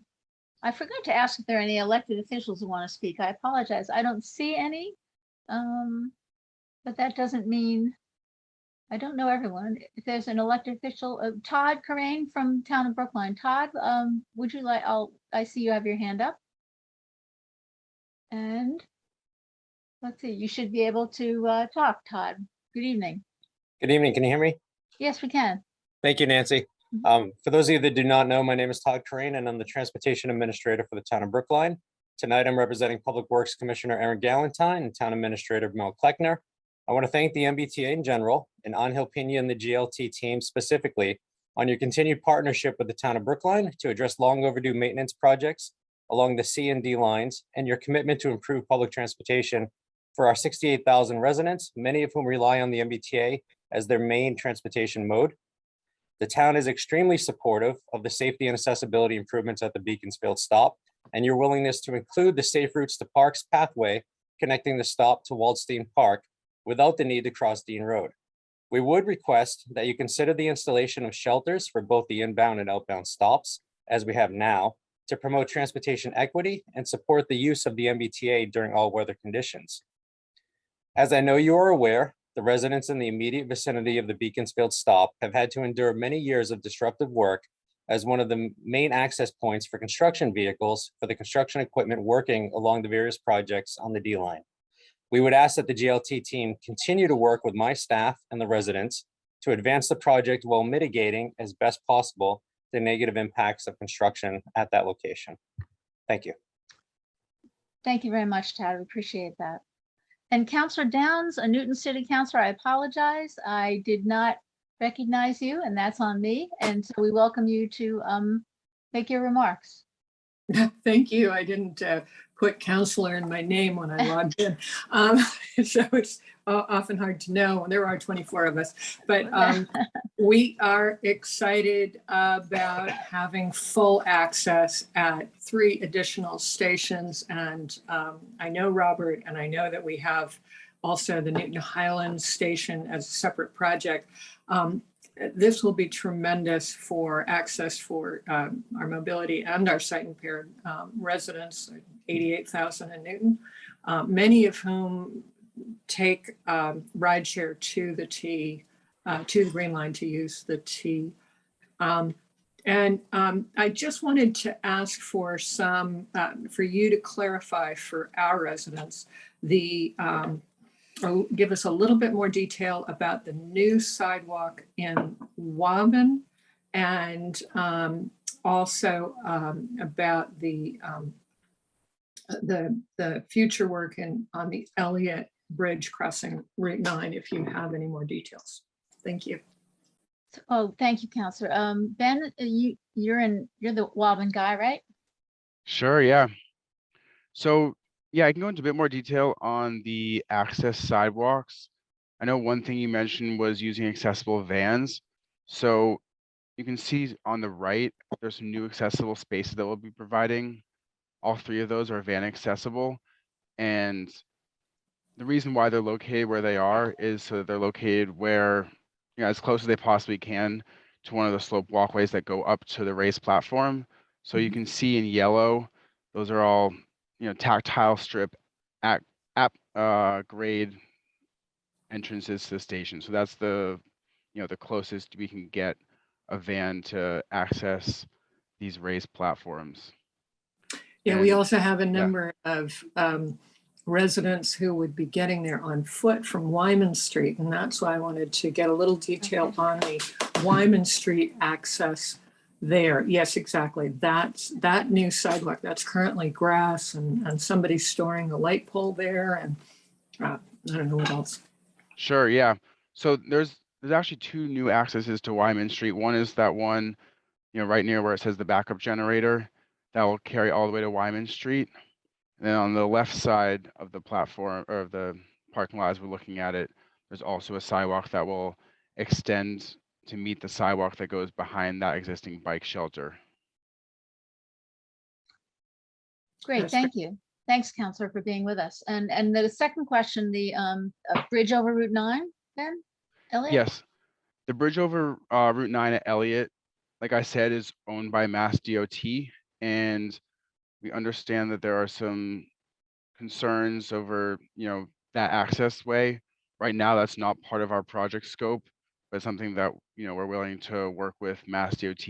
A: I forgot to ask if there are any elected officials who want to speak. I apologize. I don't see any. But that doesn't mean I don't know everyone. If there's an elected official, Todd Corain from Town of Brookline. Todd, would you like? I see you have your hand up. And let's see. You should be able to talk, Todd. Good evening.
G: Good evening. Can you hear me?
A: Yes, we can.
G: Thank you, Nancy. For those of you that do not know, my name is Todd Corain, and I'm the Transportation Administrator for the Town of Brookline. Tonight, I'm representing Public Works Commissioner Aaron Galentine and Town Administrator Mel Kleckner. I want to thank the MBTA in general and Angel Pena and the GLT team specifically on your continued partnership with the Town of Brookline to address long overdue maintenance projects along the C and D lines, and your commitment to improve public transportation for our 68,000 residents, many of whom rely on the MBTA as their main transportation mode. The town is extremely supportive of the safety and accessibility improvements at the Beaconsfield stop, and your willingness to include the Safe Routes to Parks pathway connecting the stop to Wallstein Park without the need to cross Dean Road. We would request that you consider the installation of shelters for both the inbound and outbound stops, as we have now, to promote transportation equity and support the use of the MBTA during all weather conditions. As I know you are aware, the residents in the immediate vicinity of the Beaconsfield stop have had to endure many years of disruptive work as one of the main access points for construction vehicles for the construction equipment working along the various projects on the D line. We would ask that the GLT team continue to work with my staff and the residents to advance the project while mitigating as best possible the negative impacts of construction at that location. Thank you.
A: Thank you very much, Todd. We appreciate that. And Councillor Downs, a Newton City Councillor, I apologize. I did not recognize you, and that's on me. And so we welcome you to make your remarks.
H: Thank you. I didn't put counselor in my name when I logged in. So it's often hard to know when there are 24 of us. But we are excited about having full access at 3 additional stations. And I know Robert, and I know that we have also the Newton Highlands station as a separate project. This will be tremendous for access for our mobility and our sight impaired residents, 88,000 in Newton, many of whom take rideshare to the T, to the Green Line to use the T. And I just wanted to ask for some, for you to clarify for our residents, or give us a little bit more detail about the new sidewalk in Wabbin, and also about the future work on the Elliott Bridge crossing Route 9, if you have any more details. Thank you.
A: Oh, thank you, Councillor. Ben, you're the Wabbin guy, right?
F: Sure, yeah. So yeah, I can go into a bit more detail on the access sidewalks. I know one thing you mentioned was using accessible vans. So you can see on the right, there's some new accessible spaces that we'll be providing. All 3 of those are van accessible. And the reason why they're located where they are is so that they're located where, as close as they possibly can to one of the slope walkways that go up to the raised platform. So you can see in yellow, those are all tactile strip at grade entrances to the station. So that's the closest we can get a van to access these raised platforms.
H: Yeah, we also have a number of residents who would be getting there on foot from Wyman Street. And that's why I wanted to get a little detail on the Wyman Street access there. Yes, exactly. That new sidewalk, that's currently grass, and somebody's storing a light pole there, and I don't know what else.
F: Sure, yeah. So there's actually 2 new accesses to Wyman Street. One is that one, right near where it says the backup generator, that will carry all the way to Wyman Street. And then on the left side of the platform, or the parking lot as we're looking at it, There's also a sidewalk that will extend to meet the sidewalk that goes behind that existing bike shelter.
A: Great,
H: That's
A: thank you. Thanks, Counselor, for being with us. And the second question, the bridge over Route 9, Ben? Elliott?
F: Yes, the bridge over Route 9 at Elliott, like I said, is owned by Mass DOT, and we understand that there are some concerns over, that access way. Right now, that's not part of our project scope, but something that, we're willing to work with Mass DOT,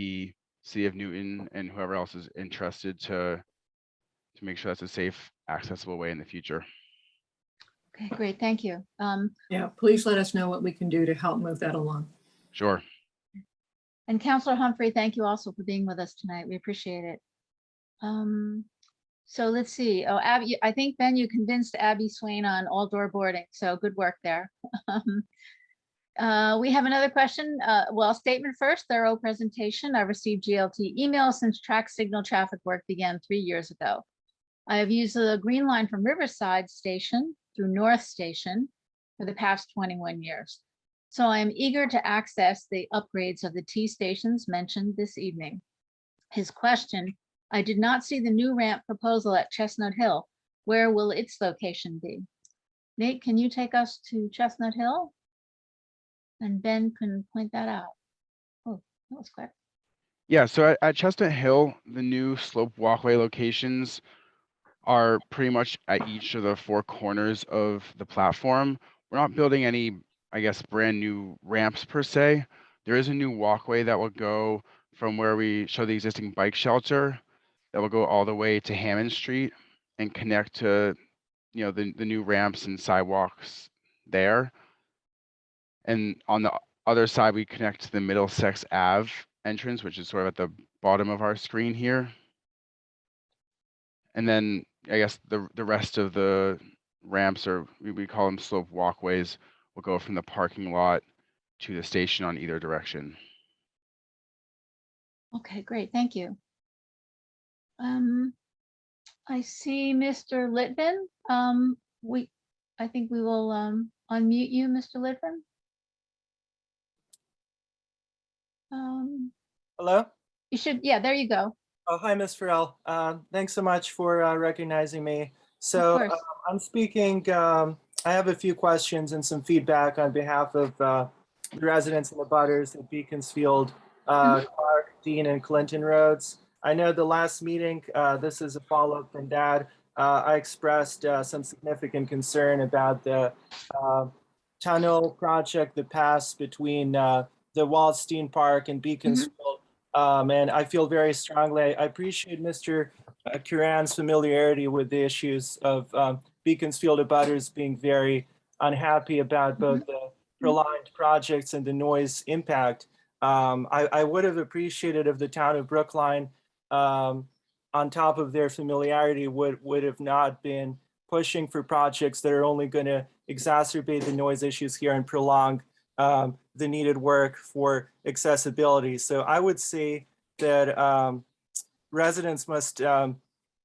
F: City of Newton, and whoever else is interested to make sure that's a safe, accessible way in the future.
A: Okay, great, thank you.
H: Yeah, please let us know what we can do to help move that along.
F: Sure.
A: And Counselor Humphrey, thank you also for being with us tonight. We appreciate it. So let's see. Oh, Abby, I think, Ben, you convinced Abby Swain on all door boarding, so good work there. We have another question. Well, statement first, thorough presentation. I received GLT email since track signal traffic work began 3 years ago. I have used the Green Line from Riverside Station through North Station for the past 21 years. So I am eager to access the upgrades of the T stations mentioned this evening. His question, I did not see the new ramp proposal at Chestnut Hill. Where will its location be? Nate, can you take us to Chestnut Hill? And Ben can point that out. Oh, that was quick.
F: Yeah, so at Chestnut Hill, the new slope walkway locations are pretty much at each of the 4 corners of the platform. We're not building any, I guess, brand new ramps per se. There is a new walkway that will go from where we show the existing bike shelter that will go all the way to Hammond Street and connect to, the new ramps and sidewalks there. And on the other side, we connect to the Middlesex Ave entrance, which is sort of at the bottom of our screen here. And then I guess the rest of the ramps, or we call them slope walkways, will go from the parking lot to the station on either direction.
A: Okay, great, thank you. I see Mr. Litvin. I think we will unmute you, Mr. Litvin.
I: Hello?
A: You should, yeah, there you go.
I: Oh, hi, Ms. Farrell. Thanks so much for recognizing me. So
A: course.
I: I'm speaking, I have a few questions and some feedback on behalf of the residents and the butters at Beaconsfield, Clark, Dean, and Clinton Roads. I know the last meeting, this is a follow-up from Dad. I expressed some significant concern about the tunnel project that passed between the Wallstein Park and Beaconsfield. And I feel very strongly, I appreciate Mr. Curran's familiarity with the issues of Beaconsfield abutters being very unhappy about both the prolonged projects and the noise impact. I would have appreciated if the town of Brookline, on top of their familiarity, would have not been pushing for projects that are only going to exacerbate the noise issues here and prolong the needed work for accessibility. So I would say that residents must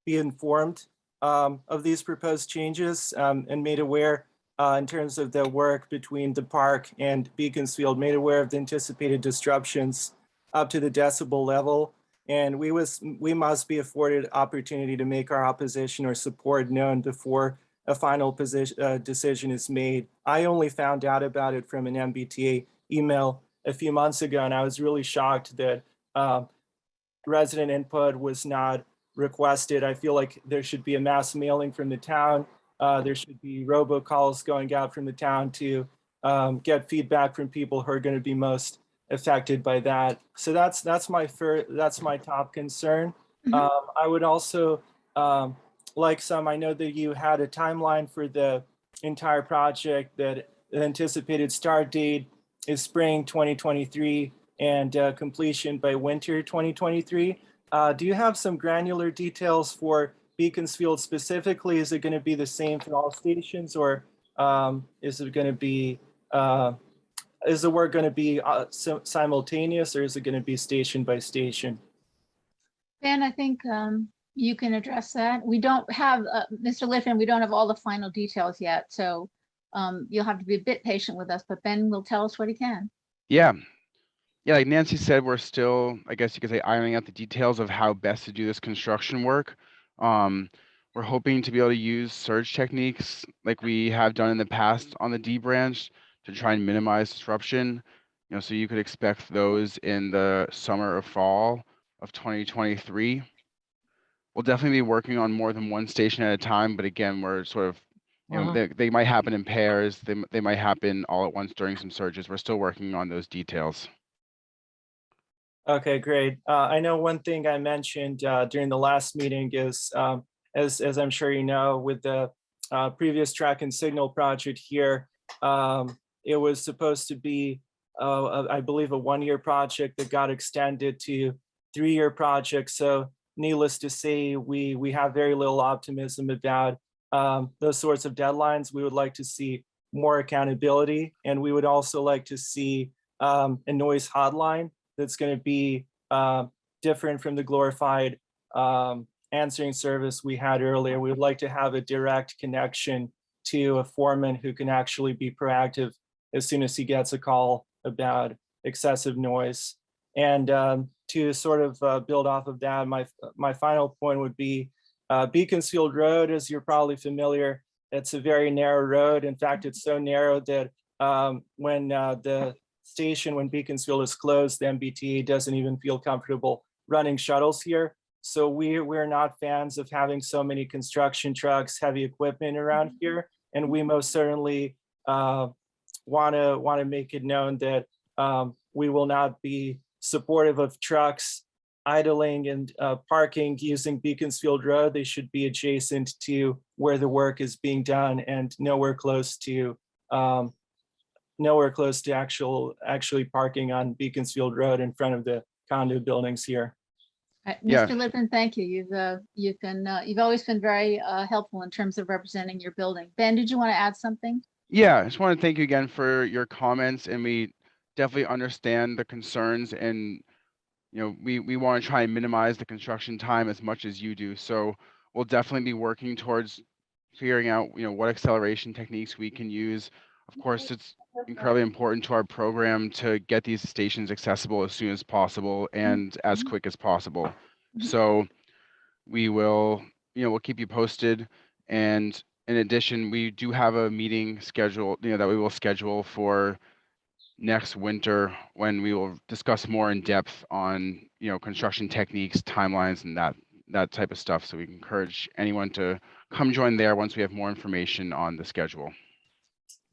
I: be informed of these proposed changes and made aware in terms of the work between the park and Beaconsfield, made aware of the anticipated disruptions up to the decibel level. And we must be afforded opportunity to make our opposition or support known before a final decision is made. I only found out about it from an MBTA email a few months ago, and I was really shocked that resident input was not requested. I feel like there should be a mass mailing from the town. There should be robocalls going out from the town to get feedback from people who are going to be most affected by that. So that's my top concern. I would also I know that you had a timeline for the entire project, that the anticipated start date is spring 2023 and completion by winter 2023. Do you have some granular details for Beaconsfield specifically? Is it going to be the same for all stations, or is it going to be is the work going to be simultaneous, or is it going to be station by station?
A: Ben, I think you can address that. We don't have, Mr. Litvin, we don't have all the final details yet. So you'll have to be a bit patient with us, but Ben will tell us what he can.
F: Yeah. Yeah, like Nancy said, we're still, I guess you could say, ironing out the details of how best to do this construction work. We're hoping to be able to use surge techniques like we have done in the past on the D branch to try and minimize disruption. So you could expect those in the summer or fall of 2023. We'll definitely be working on more than one station at a time, but again, we're sort of, they might happen in pairs. They might happen all at once during some surges. We're still working on those details.
I: Okay, great. I know one thing I mentioned during the last meeting is, as I'm sure you know, with the previous track and signal project here, it was supposed to be, I believe, a one-year project that got extended to 3-year project. So needless to say, we have very little optimism about those sorts of deadlines. We would like to see more accountability, and we would also like to see a noise hotline that's going to be different from the glorified answering service we had earlier. We would like to have a direct connection to a foreman who can actually be proactive as soon as he gets a call about excessive noise. And to sort of build off of that, my final point would be Beaconsfield Road, as you're probably familiar, it's a very narrow road. In fact, it's so narrow that when the station, when Beaconsfield is closed, the MBTA doesn't even feel comfortable running shuttles here. So we're not fans of having so many construction trucks, heavy equipment around here. And we most certainly want to make it known that we will not be supportive of trucks idling and parking using Beaconsfield Road. They should be adjacent to where the work is being done and nowhere close to actually parking on Beaconsfield Road in front of the condo buildings here.
F: Yeah.
A: Mr. Lippman, thank you. You've always been very helpful in terms of representing your building. Ben, did you want to add something?
F: Yeah, I just want to thank you again for your comments, and we definitely understand the concerns, and we want to try and minimize the construction time as much as you do. So we'll definitely be working towards figuring out what acceleration techniques we can use. Of course, it's incredibly important to our program to get these stations accessible as soon as possible and as quick as possible. So we will, we'll keep you posted. And in addition, we do have a meeting scheduled, that we will schedule for next winter when we will discuss more in depth on, construction techniques, timelines, and that type of stuff. So we encourage anyone to come join there once we have more information on the schedule.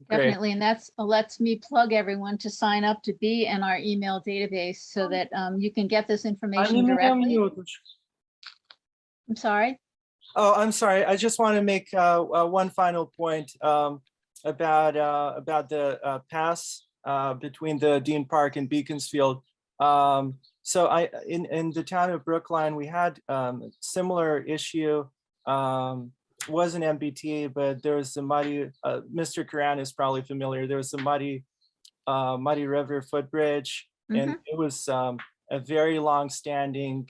A: Definitely, and that's lets me plug everyone to sign up to be in our email database so that you can get this information directly. I'm sorry.
I: Oh, I'm sorry. I just want to make one final point about the pass between the Dean Park and Beaconsfield. So in the town of Brookline, we had a similar issue. Wasn't MBTA, but there was a muddy, Mr. Karan is probably familiar. There was a muddy river footbridge, and it was a very long-standing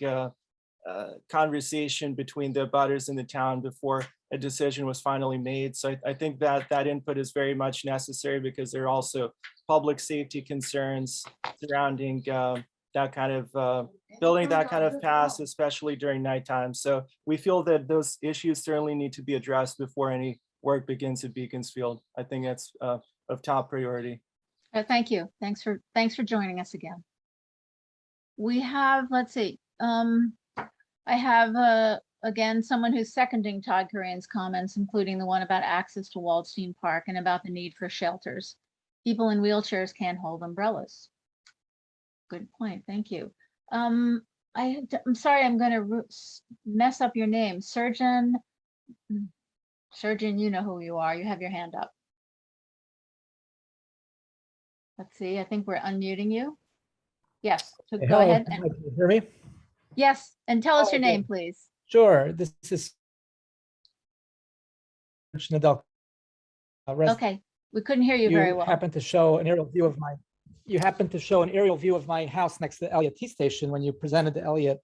I: conversation between the abutters in the town before a decision was finally made. So I think that input is very much necessary because there are also public safety concerns surrounding that kind of building that kind of pass, especially during nighttime. So we feel that those issues certainly need to be addressed before any work begins at Beaconsfield. I think that's of top priority.
A: Thank you. Thanks for joining us again. We have, let's see, I have again someone who's seconding Todd Corain's comments, including the one about access to Wallstein Park and about the need for shelters. People in wheelchairs can't hold umbrellas. Good point. Thank you. I'm sorry, I'm going to mess up your name. Surgeon, you know who you are. You have your hand up. Let's see. I think we're unmuting you. Yes. So go ahead.
J: Can you hear me?
A: Yes. And tell us your name, please.
J: Sure. This is
A: Okay. We couldn't hear you very well.
J: You happened to show an aerial view of my house next to the Elliott T station when you presented the Elliott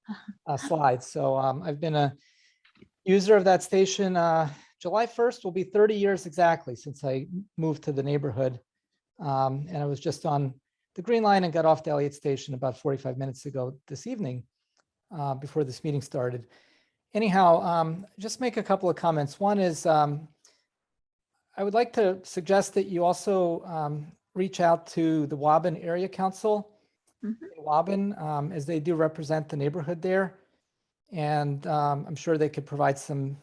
J: slides. So I've been a user of that station July 1st will be 30 years exactly since I moved to the neighborhood. And I was just on the Green Line and got off the Elliott station about 45 minutes ago this evening before this meeting started. Anyhow, just make a couple of comments. One is I would like to suggest that you also reach out to the Wabbin Area Council in Wabbin, as they do represent the neighborhood there. And I'm sure they could provide some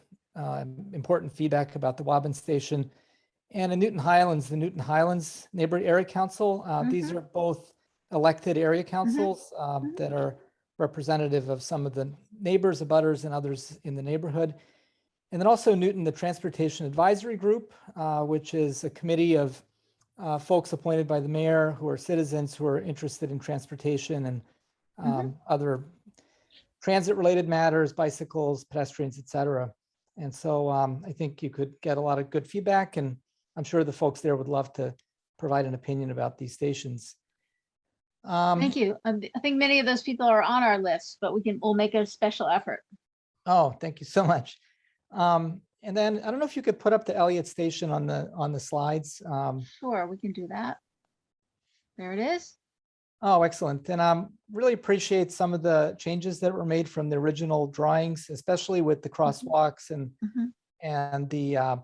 J: important feedback about the Wabbin station. And in Newton Highlands, the Newton Highlands Neighborhood Area Council, these are both elected area councils that are representative of some of the neighbors, abutters, and others in the neighborhood. And then also Newton, the Transportation Advisory Group, which is a committee of folks appointed by the mayor who are citizens who are interested in transportation and other transit-related matters, bicycles, pedestrians, et cetera. And so I think you could get a lot of good feedback, and I'm sure the folks there would love to provide an opinion about these stations.
A: Thank you. I think many of those people are on our list, but we'll make a special effort.
J: Oh, thank you so much. And then I don't know if you could put up the Elliott station on the slides.
A: Sure, we can do that. There it is.
J: Oh, excellent. And really appreciate some of the changes that were made from the original drawings, especially with the crosswalks and the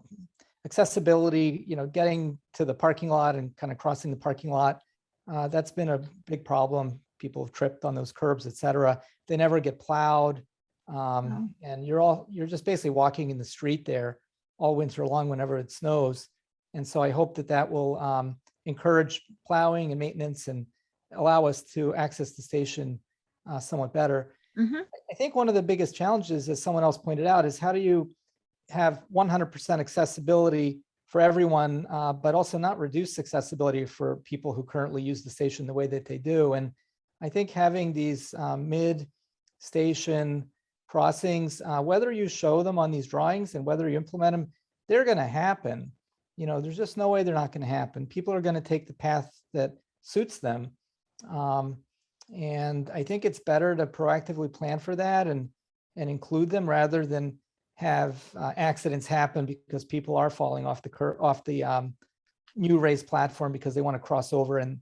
J: accessibility, getting to the parking lot and kind of crossing the parking lot. That's been a big problem. People have tripped on those curbs, et cetera. They never get plowed. And you're just basically walking in the street there all winter long whenever it snows. And so I hope that will encourage plowing and maintenance and allow us to access the station somewhat better. I think one of the biggest challenges, as someone else pointed out, is how do you have 100% accessibility for everyone, but also not reduce accessibility for people who currently use the station the way that they do. And I think having these mid-station crossings, whether you show them on these drawings and whether you implement them, they're going to happen. There's just no way they're not going to happen. People are going to take the path that suits them. And I think it's better to proactively plan for that and include them rather than have accidents happen because people are falling off the new raised platform because they want to cross over and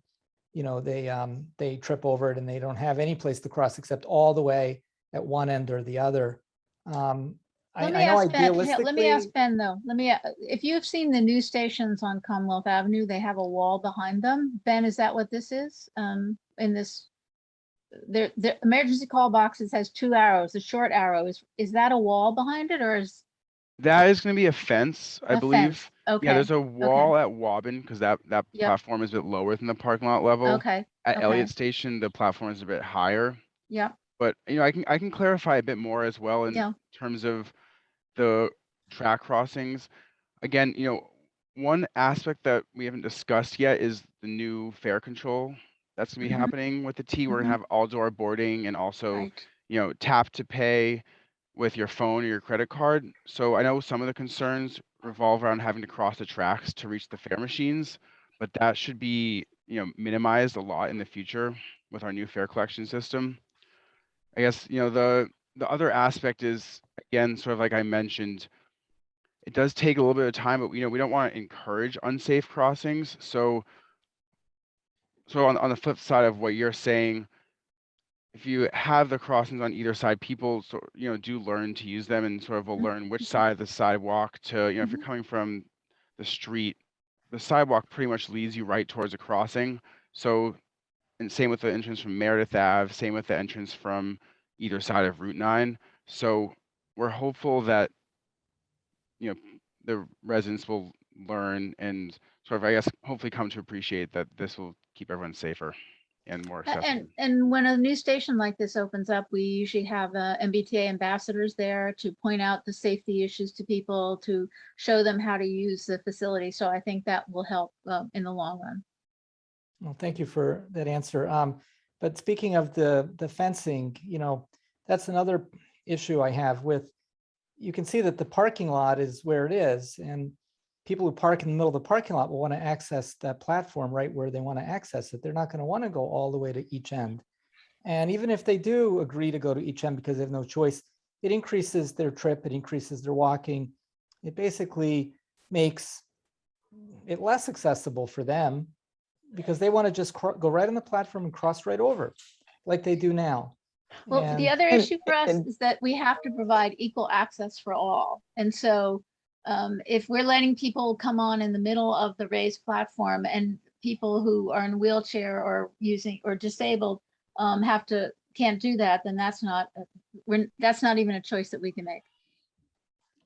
J: they trip over it and they don't have any place to cross except all the way at one end or the other.
A: Let me ask Ben though. If you've seen the new stations on Commonwealth Avenue, they have a wall behind them. Ben, is that what this is? In this, the emergency call boxes has two arrows. The short arrow is that a wall behind it, or is
F: that is going to be a fence, I believe.
A: Fence. Okay.
F: Yeah, there's a wall at Wabbin because that platform is a bit lower than the parking lot level.
A: Okay.
F: At Elliott Station, the platform is a bit higher.
A: Yeah.
F: But I can clarify a bit more as well in terms of the track crossings. Again, one aspect that we haven't discussed yet is the new fare control that's gonna be happening with the T. We're gonna have all door boarding and also, tap to pay with your phone or your credit card. So I know some of the concerns revolve around having to cross the tracks to reach the fare machines, but that should be, minimized a lot in the future with our new fare collection system. I guess, the other aspect is, again, sort of like I mentioned, it does take a little bit of time, but we don't want to encourage unsafe crossings. So on the flip side of what you're saying, if you have the crossings on either side, people do learn to use them and sort of will learn which side of the sidewalk to, if you're coming from the street, the sidewalk pretty much leads you right towards a crossing. So, and same with the entrance from Meredith Ave, same with the entrance from either side of Route 9. So we're hopeful that, the residents will learn and sort of, I guess, hopefully come to appreciate that this will keep everyone safer and more accessible.
A: And when a new station like this opens up, we usually have MBTA ambassadors there to point out the safety issues to people, to show them how to use the facility. So I think that will help in the long run.
J: Well, thank you for that answer. But speaking of the fencing, that's another issue I have with, you can see that the parking lot is where it is, and people who park in the middle of the parking lot will want to access that platform right where they want to access it. They're not going to want to go all the way to each end. And even if they do agree to go to each end because they have no choice, it increases their trip, it increases their walking. It basically makes it less accessible for them because they want to just go right on the platform and cross right over like they do now.
A: Well, the
J: And
A: other issue for us
B: and-
A: is that we have to provide equal access for all. And so if we're letting people come on in the middle of the raised platform and people who are in a wheelchair or disabled can't do that, then that's not even a choice that we can make.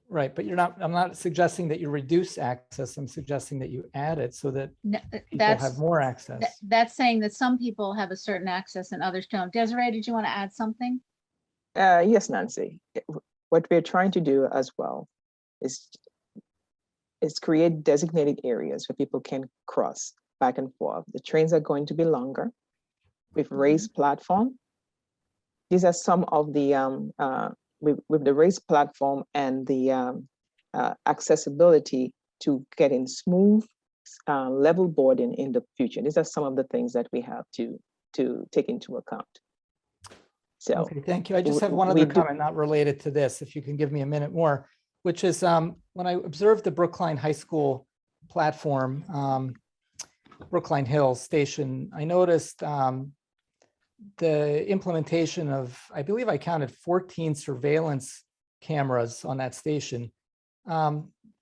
J: right, but I'm not suggesting that you reduce access. I'm suggesting that you add it so that people have more access.
A: That's saying that some people have a certain access and others don't. Desiree, did you want to add something?
B: Yes, Nancy. What we're trying to do as well is create designated areas where people can cross back and forth. The trains are going to be longer with raised platform. These are some of the with the raised platform and the accessibility to getting smooth level boarding in the future. These are some of the things that we have to take into account. So
J: okay, thank you. I just have one other comment not related to this, if you can give me a minute more, which is when I observed the Brookline High School platform, Brookline Hills Station, I noticed the implementation of, I believe I counted 14 surveillance cameras on that station.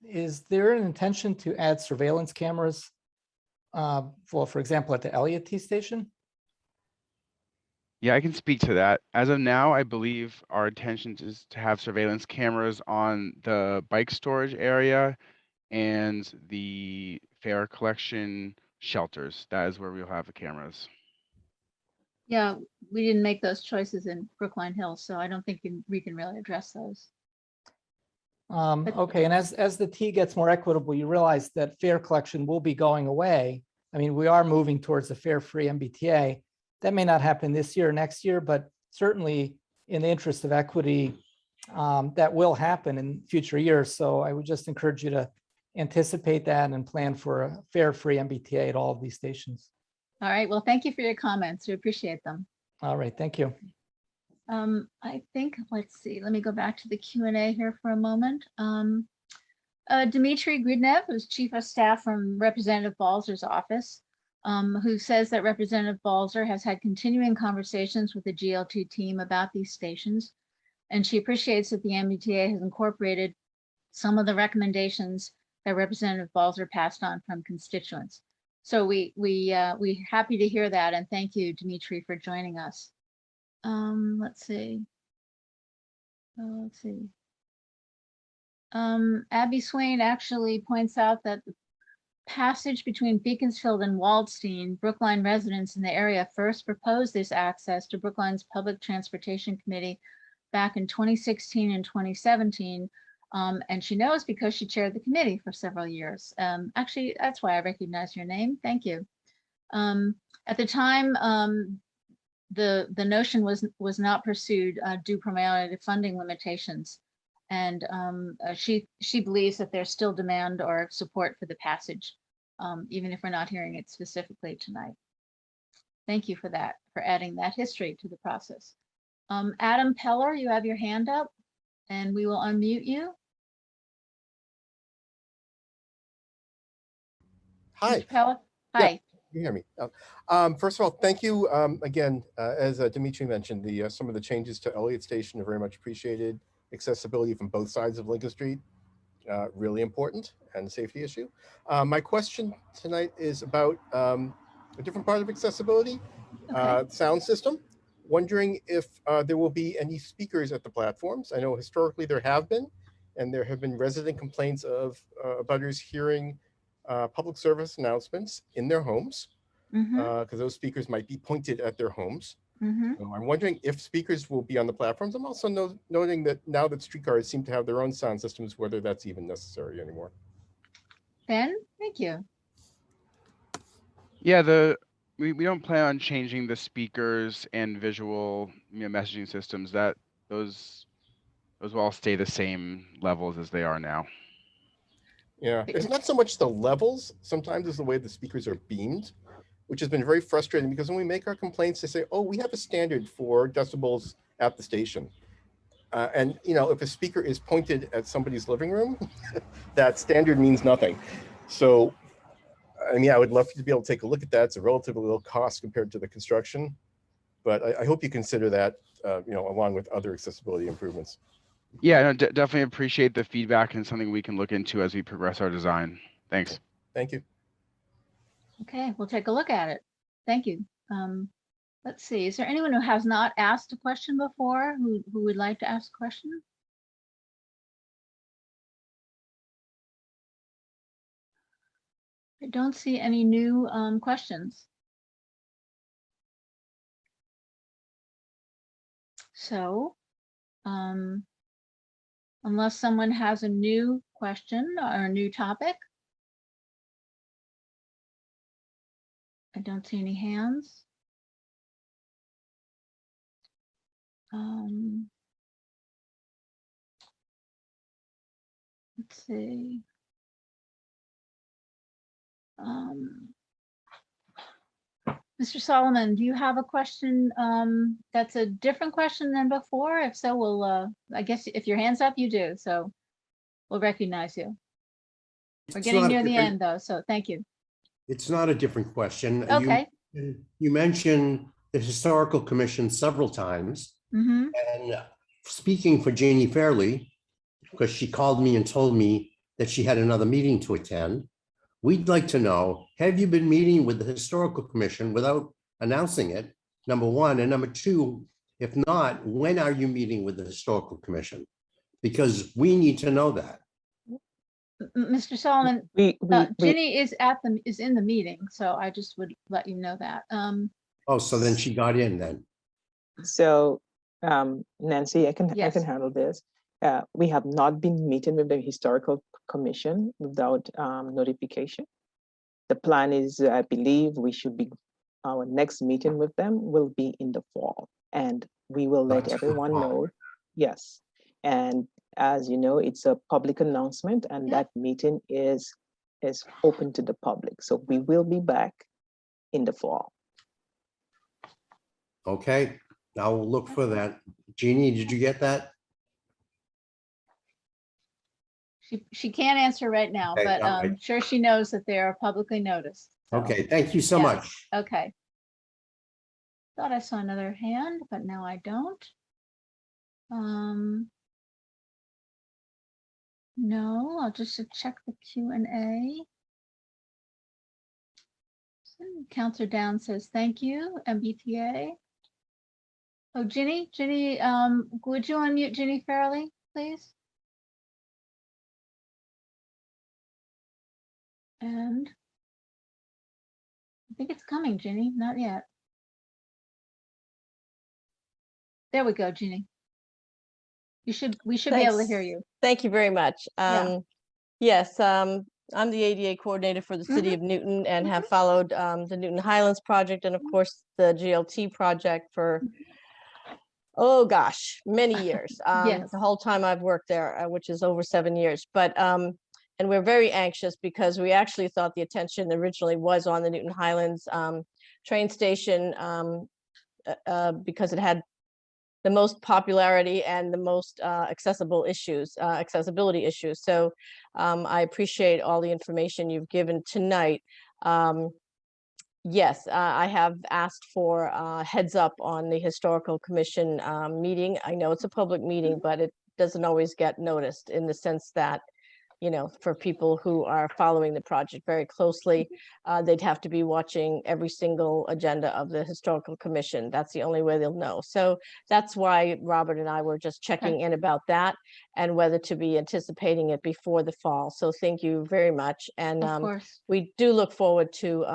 J: Is there an intention to add surveillance cameras, for example, at the Elliott T station?
F: Yeah, I can speak to that. As of now, I believe our intention is to have surveillance cameras on the bike storage area and the fare collection shelters. That is where we'll have the cameras.
A: Yeah, we didn't make those choices in Brookline Hills, so I don't think we can really address those.
J: Okay, and as the T gets more equitable, you realize that fare collection will be going away. I mean, we are moving towards a fare-free MBTA. That may not happen this year or next year, but certainly in the interest of equity, that will happen in future years. So I would just encourage you to anticipate that and plan for a fare-free MBTA at all of these stations.
A: All right, well, thank you for your comments. We appreciate them.
J: All right, thank you.
A: I think, let's see, let me go back to the Q&A here for a moment. Dmitry Gridnev, who's Chief of Staff from Representative Balzer's office, who says that Representative Balzer has had continuing conversations with the GLT team about these stations, and she appreciates that the MBTA has incorporated some of the recommendations that Representative Balzer passed on from constituents. So we're happy to hear that, and thank you, Dmitry, for joining us. Let's see. Abby Swain actually points out that the passage between Beaconsfield and Wallstein, Brookline residents in the area first proposed this access to Brookline's Public Transportation Committee back in 2016 and 2017. And she knows because she chaired the committee for several years. Actually, that's why I recognize your name. Thank you. At the time, the notion was not pursued due primarily to funding limitations. And she believes that there's still demand or support for the passage, even if we're not hearing it specifically tonight. Thank you for that, for adding that history to the process. Adam Peller, you have your hand up and we will unmute you.
K: Hi.
A: Mr. Peller? Hi.
K: Yeah, you hear me. First of all, thank you again, as Dimitri mentioned, some of the changes to Elliott Station are very much appreciated. Accessibility from both sides of Lincoln Street, really important, and safety issue. My question tonight is about a different part of accessibility, sound system. Wondering if there will be any speakers at the platforms. I know historically there have been, and there have been resident complaints of abutters hearing public service announcements in their homes, because those speakers might be pointed at their homes. So I'm wondering if speakers will be on the platforms. I'm also noting that now that streetcars seem to have their own sound systems, whether that's even necessary anymore.
A: Ben, thank you.
F: Yeah, we don't plan on changing the speakers and visual messaging systems. That those will all stay the same levels as they are now.
K: Yeah, it's not so much the levels, sometimes it's the way the speakers are beamed, which has been very frustrating because when we make our complaints, they say, oh, we have a standard for decibels at the station. And you know, if a speaker is pointed at somebody's living room, that standard means nothing. So, I mean, I would love to be able to take a look at that. It's a relatively low cost compared to the construction, but I hope you consider that, you know, along with other accessibility improvements.
F: Yeah, no, definitely appreciate the feedback and something we can look into as we progress our design. Thanks.
K: Thank you.
A: Okay, we'll take a look at it. Thank you. Let's see, is there anyone who has not asked a question before who would like to ask a question? I don't see any new questions. So, unless someone has a new question or a new topic, I don't see any hands. Let's see. Mr. Solomon, do you have a question that's a different question than before? If so, we'll, I guess if your hand's up, you do, so we'll recognize you. We're
L: It's
A: getting
L: not a
A: near the
L: different-
A: end though, so thank you.
L: It's not a different question.
A: Okay.
L: You mentioned the Historical Commission several times.
A: Mm-hmm.
L: And speaking for Janie Fairley, because she called me and told me that she had another meeting to attend, we'd like to know, have you been meeting with the Historical Commission without announcing it? Number one, and number two, if not, when are you meeting with the Historical Commission? Because we need to know that.
A: Mr. Solomon,
B: We
A: Ginny is in the meeting, so I just would let you know that.
L: Oh, so then she got in then.
B: So Nancy, I can
A: Yes.
B: handle this. We have not been meeting with the Historical Commission without notification. The plan is, I believe, our next meeting with them will be in the fall, and we will let
L: That's
B: everyone
L: fall.
B: know. Yes, and as you know, it's a public announcement, and
A: Yeah.
B: that meeting is open to the public. So we will be back in the fall.
L: Okay, now we'll look for that. Jeannie, did you get that?
A: She can't answer right now,
L: Okay,
A: but
L: all
A: I'm
L: right.
A: sure she knows that they are publicly noticed. So,
L: Okay, thank you so
A: yes.
L: much.
A: Okay. Thought I saw another hand, but now I don't. No, I'll just check the Q&A. Counselor Down says, thank you, MBTA. Oh, Ginny, would you unmute Ginny Fairley, please? And I think it's coming, Ginny, not yet. There we go, Ginny. We should be able to hear you.
M: Thank you very much.
A: Yeah.
M: Yes, I'm the ADA coordinator for the city of Newton and have followed the Newton Highlands project and of course the GLT project for, oh gosh, many years.
A: Yes.
M: The whole time I've worked there, which is over 7 years. But and we're very anxious because we actually thought the attention originally was on the Newton Highlands train station because it had the most popularity and the most accessibility issues. So I appreciate all the information you've given tonight. Yes, I have asked for heads up on the Historical Commission meeting. I know it's a public meeting, but it doesn't always get noticed in the sense that, you know, for people who are following the project very closely, they'd have to be watching every single agenda of the Historical Commission. That's the only way they'll know. So that's why Robert and I were just checking in about that and whether to be anticipating it before the fall. So thank you very much. And
A: Of course.
M: we do look forward to,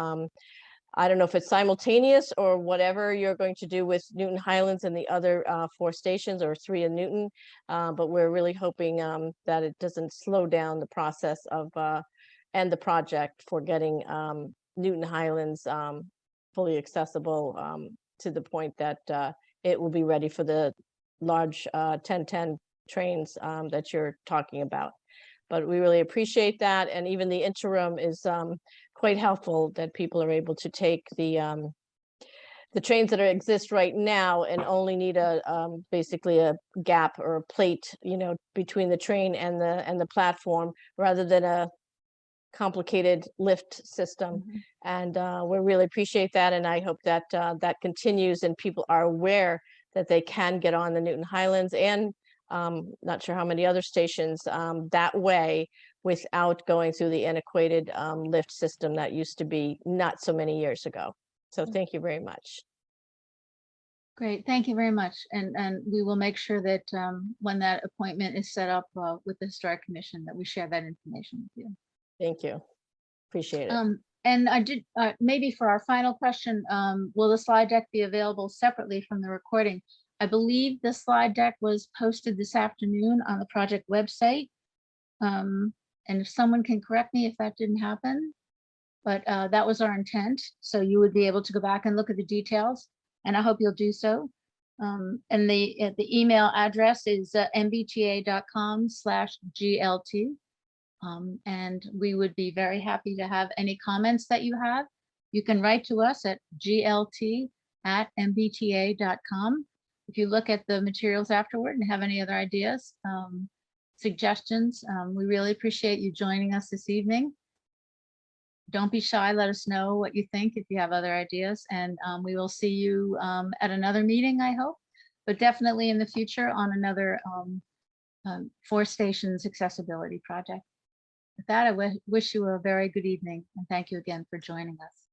M: I don't know if it's simultaneous or whatever you're going to do with Newton Highlands and the other 4 stations or 3 in Newton, but we're really hoping that it doesn't slow down the process of and the project for getting Newton Highlands fully accessible to the point that it will be ready for the large 1010 trains that you're talking about. But we really appreciate that, and even the interim is quite helpful that people are able to take the the trains that exist right now and only need a basically a gap or a plate, between the train and the platform, rather than a complicated lift system. And we really appreciate that, and I hope that that continues and people are aware that they can get on the Newton Highlands and not sure how many other stations that way without going through the antiquated lift system that used to be not so many years ago. So thank you very much.
A: Great, thank you very much. And we will make sure that when that appointment is set up with the Historic Commission, that we share that information with you.
M: Thank you. Appreciate it.
A: And I did, maybe for our final question, will the slide deck be available separately from the recording? I believe the slide deck was posted this afternoon on the project website. And if someone can correct me if that didn't happen, but that was our intent. So you would be able to go back and look at the details, and I hope you'll do so. And the email address is mbta.com/GLT. And we would be very happy to have any comments that you have. You can write to us at glt@mbta.com. If you look at the materials afterward and have any other ideas, suggestions, we really appreciate you joining us this evening. Don't be shy, let us know what you think if you have other ideas, and we will see you at another meeting, I hope, but definitely in the future on another 4 stations accessibility project. With that, I wish you a very good evening, and thank you again for joining us.